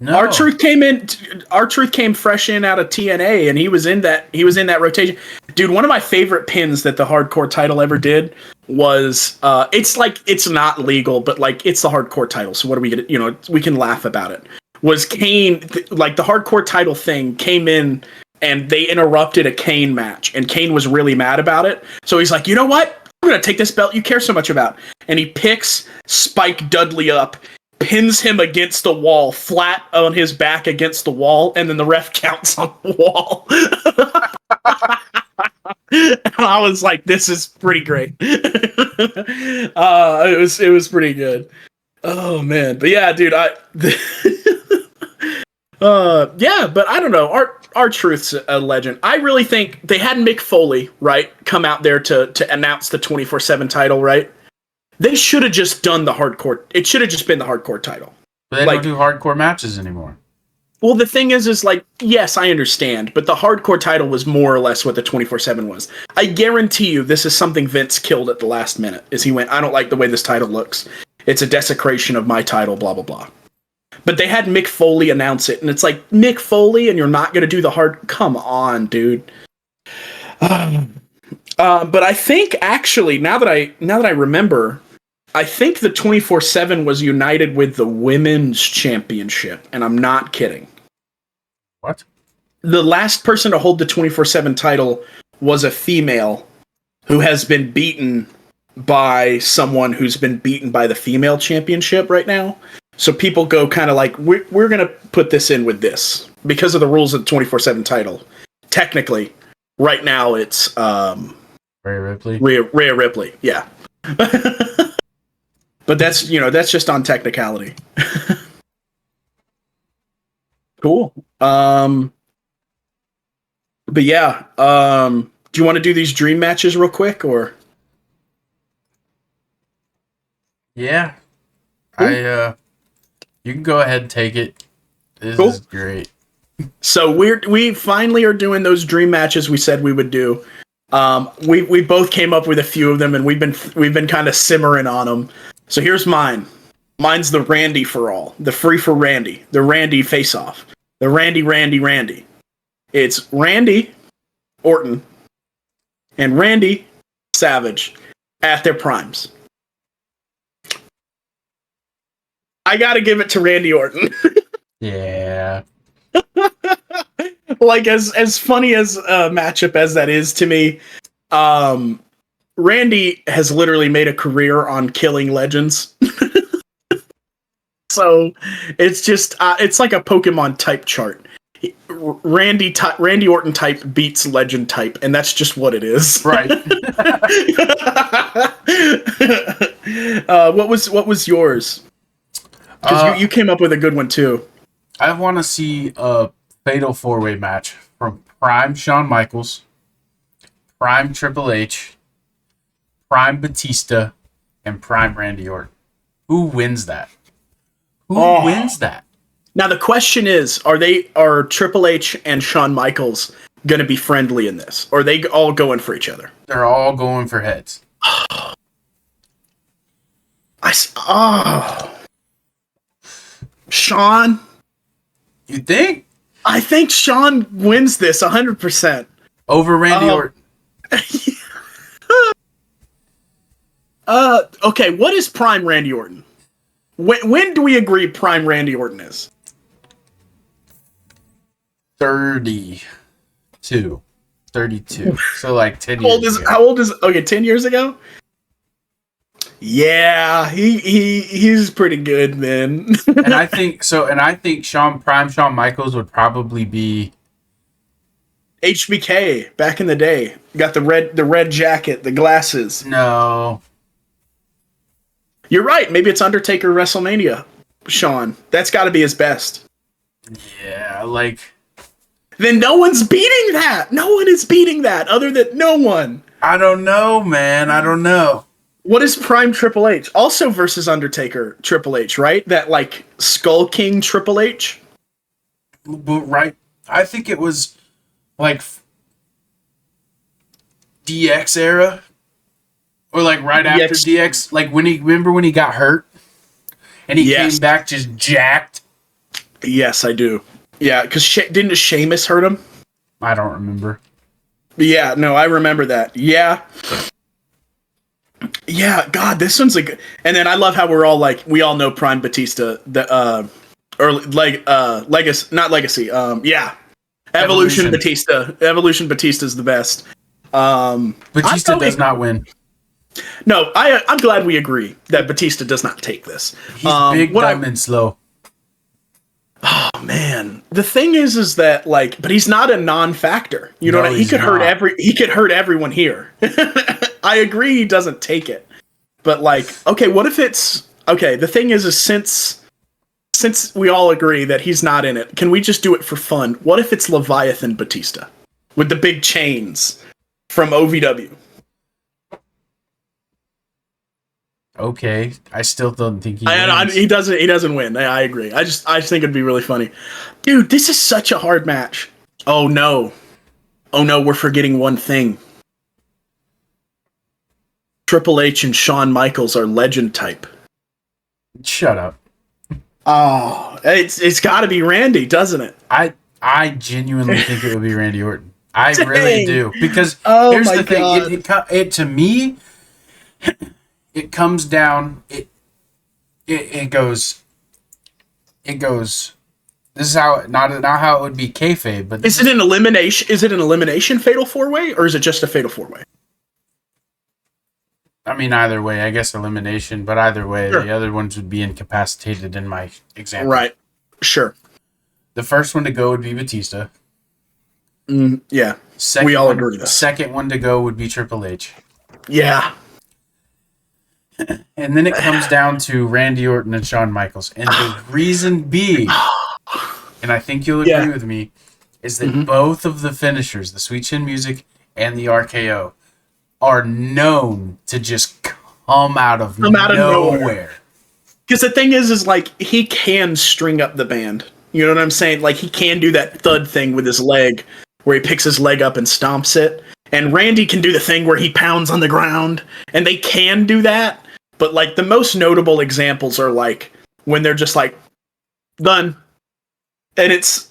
No. R-Truth came fresh in out of TNA, and he was in that rotation. Dude, one of my favorite pins that the hardcore title ever did was it's not legal, but like it's the hardcore title. So what do we get? We can laugh about it. Was Kane like the hardcore title thing came in and they interrupted a Kane match, and Kane was really mad about it. So he's like, you know what? I'm gonna take this belt you care so much about, and he picks Spike Dudley up, pins him against the wall, flat on his back against the wall, and then the ref counts on the wall. And I was like, this is pretty great. It was pretty good. Oh man. But yeah, dude, yeah, but I don't know. R-Truth's a legend. I really think they had Mick Foley, right, come out there to announce the 24/7 title, right? They should have just done the hardcore. It should have just been the hardcore title. But they don't do hardcore matches anymore. Well, the thing is like, yes, I understand, but the hardcore title was more or less what the 24/7 was. I guarantee you this is something Vince killed at the last minute, is he went, I don't like the way this title looks. It's a desecration of my title, blah, blah, blah. But they had Mick Foley announce it, and it's like, Mick Foley, and you're not going to do the hard... Come on, dude. But I think, actually, now that I remember, I think the 24/7 was united with the Women's Championship, and I'm not kidding. What? The last person to hold the 24/7 title was a female who has been beaten by someone who's been beaten by the female championship right now. So people go kind of like, we're going to put this in with this because of the rules of the 24/7 title. Technically, right now it's Rhea Ripley. Rhea Ripley, yeah. But that's just on technicality. Cool. But yeah, do you want to do these dream matches real quick, or? Yeah. Cool. You can go ahead and take it. This Cool. is great. So we finally are doing those dream matches we said we would do. We both came up with a few of them, and we've been kind of simmering on them. So here's mine. Mine's the Randy for all, the free for Randy, the Randy face off, the Randy. It's Randy Orton and Randy Savage at their primes. I gotta give it to Randy Orton. Yeah. Like as funny as a matchup as that is to me, Randy has literally made a career on killing legends. So it's just it's like a Pokemon type chart. Randy Orton type beats legend type, and that's just what it is. Right. What was yours? Because you came up with a good one too. I want to see a fatal 4-way match from Prime Shawn Michaels, Prime Triple H, Prime Batista, and Prime Randy Orton. Who wins that? Who wins that? Now the question is, are Triple H and Shawn Michaels going to be friendly in this? Or are they all going for each other? They're all going for heads. Shawn? You think? I think Shawn wins this 100%. Over Randy Orton. Okay, what is Prime Randy Orton? When do we agree Prime Randy Orton is? 32. So like 10 years ago. How old is okay, 10 years ago? Yeah, he's pretty good then. and I think Prime Shawn Michaels would probably be HBK back in the day. Got the red jacket, the glasses. No. You're right, maybe it's Undertaker WrestleMania. Shawn. That's got to be his best. Yeah, like then no one's beating that. No one is beating that other than no one. I don't know, man. I don't know. What is Prime Triple H? Also versus Undertaker Triple H, right? That like Skull King Triple H? But right. I think it was like DX era. Or like right after DX. Like remember when he got hurt? And he came back just jacked? Yes, I do. Yeah, because didn't Sheamus hurt him? I don't remember. Yeah, no, I remember that. Yeah. Yeah, God, this one's like, and then I love how we're all like, we all know Prime Batista, Legacy, not Legacy. Yeah, Evolution Batista. Evolution Batista is the best. Batista does not win. No, I'm glad we agree that Batista does not take this. He's big, dumb, and slow. Oh man, the thing is that like, but he's not a non-factor. You know what I mean? He could hurt everyone here. I agree he doesn't take it. But like, okay, what if it's okay, the thing is since we all agree that he's not in it, can we just do it for fun? What if it's Leviathan Batista with the big chains from OVW? Okay, I still don't think he wins. He doesn't win. I agree. I just think it'd be really funny. Dude, this is such a hard match. Oh no, we're forgetting one thing. Triple H and Shawn Michaels are legend type. Shut up. Oh, it's got to be Randy, doesn't it? I genuinely think it would be Randy Orton. I really do, because here's the thing. It to me, it comes down. It goes. This is how not how it would be kayfabe, but is it an elimination? Is it an elimination fatal 4-way, or is it just a fatal 4-way? I mean, either way, I guess elimination, but either way, sure. The other ones would be incapacitated in my example. Right. Sure. The first one to go would be Batista. Yeah. We all agree with that. Second one to go would be Triple H. Yeah. And then it comes down to Randy Orton and Shawn Michaels. And the reason being, and I think you'll agree with me, is that both of the finishers, the Sweet Chin Music and the RKO, are known to just come out of nowhere. Because the thing is like, he can string up the band. You know what I'm saying? Like, he can do that thud thing with his leg, where he picks his leg up and stomps it. And Randy can do the thing where he pounds on the ground. And they can do that. But, like, the most notable examples are, like, when they're just, like, done. And it's...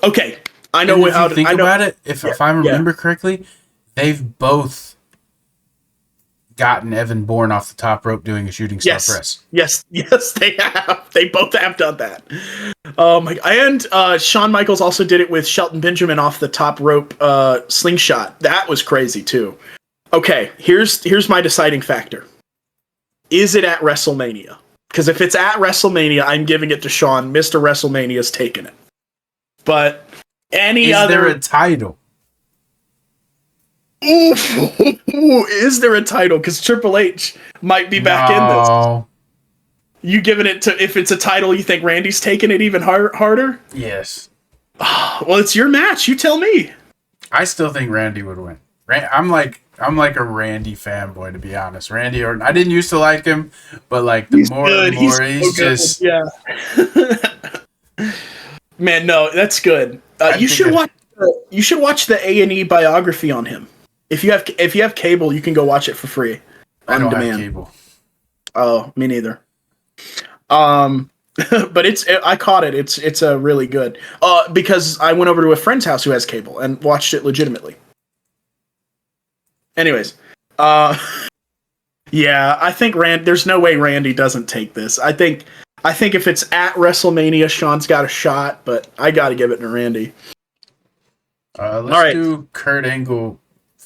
Okay. I know how to think about it. If I remember correctly, they've both gotten Evan Bourne off the top rope doing a shooting star press. Yes, they have. They both have done that. And Shawn Michaels also did it with Shelton Benjamin off the top rope slingshot. That was crazy too. Okay, here's my deciding factor. Is it at WrestleMania? Because if it's at WrestleMania, I'm giving it to Shawn. Mr. WrestleMania's taking it. But Any Is other? there a title? Ooh, is there a title? Because Triple H might be back in this. No. You giving it to, if it's a title, you think Randy's taking it even harder? Yes. Well, it's your match. You tell me. I still think Randy would win. I'm like a Randy fanboy, to be honest. Randy Orton. I didn't used to like him, but like the He's more good. and more, He's so just good. Yeah. Man, no, that's good. You should watch. You should watch the A&E biography on him. If you have cable, you can go watch it for free I on don't demand. have cable. Oh, me neither. But I caught it. It's a really good. Because I went over to a friend's house who has cable and watched it legitimately. Anyways, yeah, I think there's no way Randy doesn't take this. I think if it's at WrestleMania, Sean's got a shot, but I got to give it to Randy. Let's do Kurt Angle,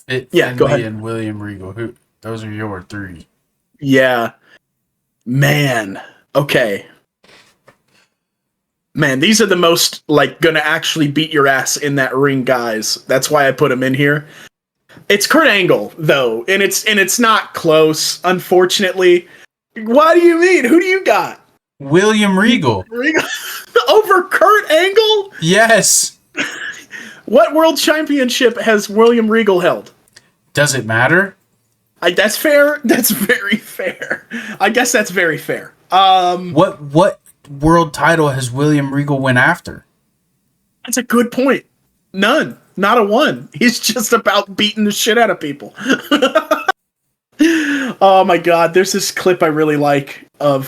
Yeah, go Finley, ahead. and William Regal. Those are your three. Yeah, man. Okay. Man, these are the most like gonna actually beat your ass in that ring guys. That's why I put him in here. It's Kurt Angle though, and it's not close, unfortunately. What do you mean? Who do you got? William Regal. Over Kurt Angle? Yes. What world championship has William Regal held? Does it matter? That's fair. That's very fair. I guess that's very fair. What world title has William Regal went after? That's a good point. None. Not a one. He's just about beating the shit out of people. Oh my god, there's this clip I really like of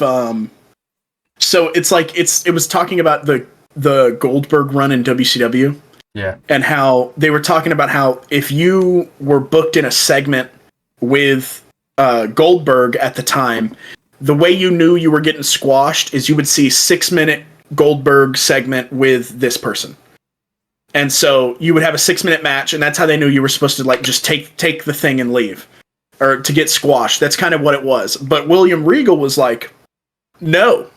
so it's like it was talking about the Goldberg run in WCW. Yeah. And how they were talking about how if you were booked in a segment with Goldberg at the time, the way you knew you were getting squashed is you would see 6-minute Goldberg segment with this person. And so you would have a 6-minute match, and that's how they knew you were supposed to like just take the thing and leave. Or to get squashed. That's kind of what it was. But William Regal was like, no,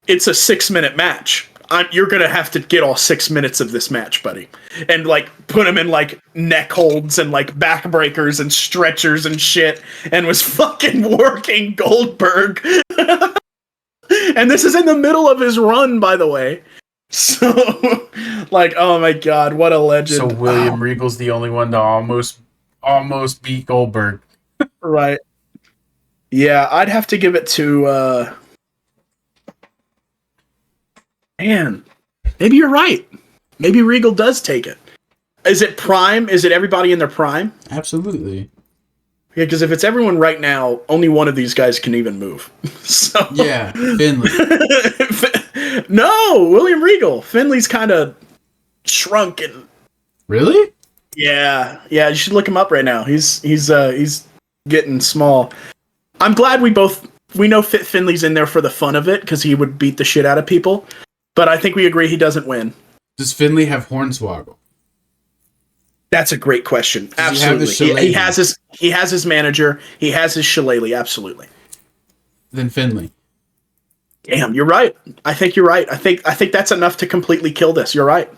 it's a 6-minute match. You're going to have to get all 6 minutes of this match, buddy. And, like, put him in, like, neck holds and, like, back breakers and stretchers and shit. And was fucking working Goldberg. And this is in the middle of his run, by the way. So, like, oh my god, what a legend. So William Regal's the only one to almost beat Goldberg. Right. Yeah, I'd have to give it to, man, maybe you're right. Maybe Regal does take it. Is it prime? Is it everybody in their prime? Absolutely. Yeah, because if it's everyone right now, only one of these guys can even move. So Yeah, Finley. No, William Regal. Finley's kind of shrunken. Really? Yeah, you should look him up right now. He's getting small. I'm glad we know Finley's in there for the fun of it because he would beat the shit out of people. But I think we agree he doesn't win. Does Finley have Hornswoggle? That's a great question. Absolutely. He has his manager. He has his shillelagh. Absolutely. Then Finley. Damn, you're right. I think you're right. I think that's enough to completely kill this. You're right.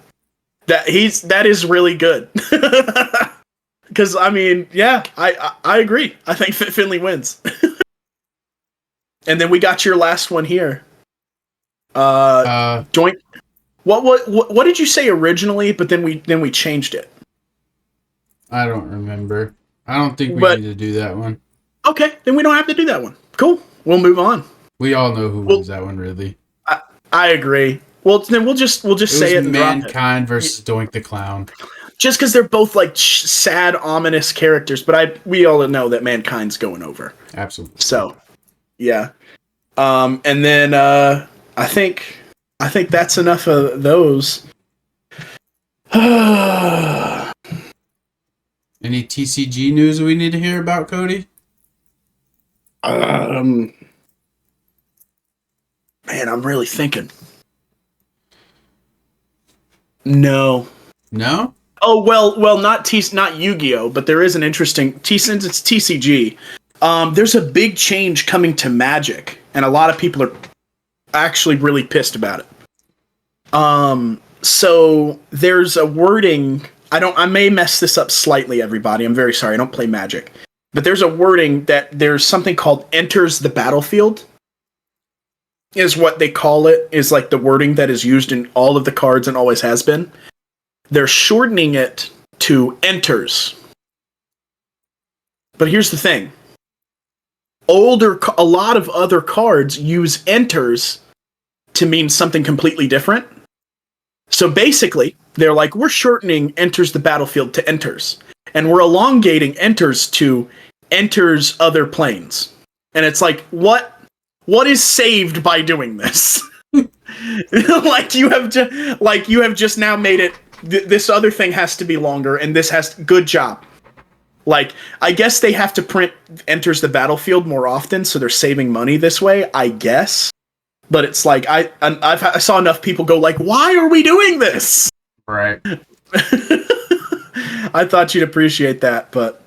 That is really good. Because I mean, yeah, I agree. I think Finley wins. And then we got your last one here. Joint. What did you say originally? But then we changed it. I don't remember. I don't think we need to do that one. Okay, then we don't have to do that one. Cool. We'll move on. We all know who wins that one, really. I agree. Well, then we'll just say it. Mankind versus Doink the Clown. Just because they're both like sad, ominous characters, but we all know that Mankind's going over. Absolutely. So, yeah. And then I think that's enough of those. Any TCG news we need to hear about, Cody? Man, I'm really thinking. No. No? Oh well, not Yu-Gi-Oh, but there is an interesting since it's TCG. There's a big change coming to Magic, and a lot of people are actually really pissed about it. So there's a wording. I may mess this up slightly, everybody. I'm very sorry. I don't play Magic. But there's a wording that there's something called enters the battlefield. Is what they call it, is like the wording that is used in all of the cards and always has been. They're shortening it to enters. But here's the thing. A lot of other cards use enters to mean something completely different. So basically, they're like, we're shortening enters the battlefield to enters. And we're elongating enters to enters other planes. And it's like, what is saved by doing this? like you have just now made it this other thing has to be longer and this has good job. Like, I guess they have to print enters the battlefield more often, so they're saving money this way, I guess. But it's like I saw enough people go like, why are we doing this? Right. I thought you'd appreciate that, but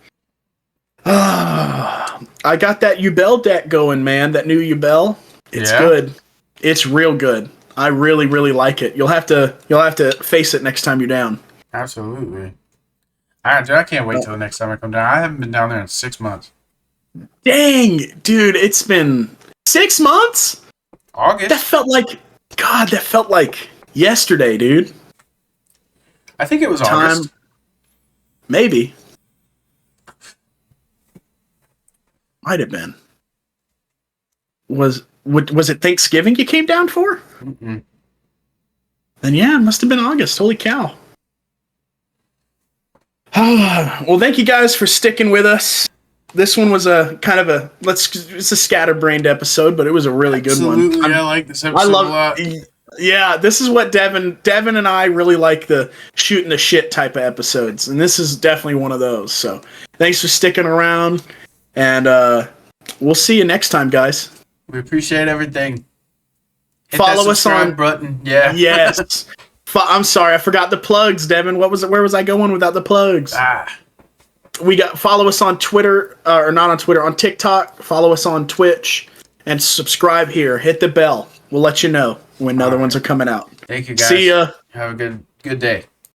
I got that Ubel deck going, man. That new Ubel, it's good. It's real good. I really, really like it. You'll have to face it next time you're down. Absolutely. I can't wait till the next time I come down. I haven't been down there in 6 months. Dang, dude, it's been 6 months. August. That felt like yesterday, dude. I think it was August. Maybe. Might have been. Was it Thanksgiving you came down for? Mm-mm. Then yeah, it must have been August. Holy cow. Well, thank you guys for sticking with us. This one was it's a scatterbrained episode, but it was a really good one. Absolutely, I like this episode a lot. Yeah, this is what Devin and I really like, the shooting the shit type of episodes, and this is definitely one of those. So, thanks for sticking around, and we'll see you next time, guys. We appreciate everything. Hit Follow us on button. Yeah. Yes. I'm sorry, I forgot the plugs, Devin. Where was I going without the plugs? Follow us on Twitter, or not on Twitter, on TikTok. Follow us on Twitch, and subscribe here. Hit the bell. We'll let you know when other ones are coming out. Thank you, guys. See ya. Have a good day.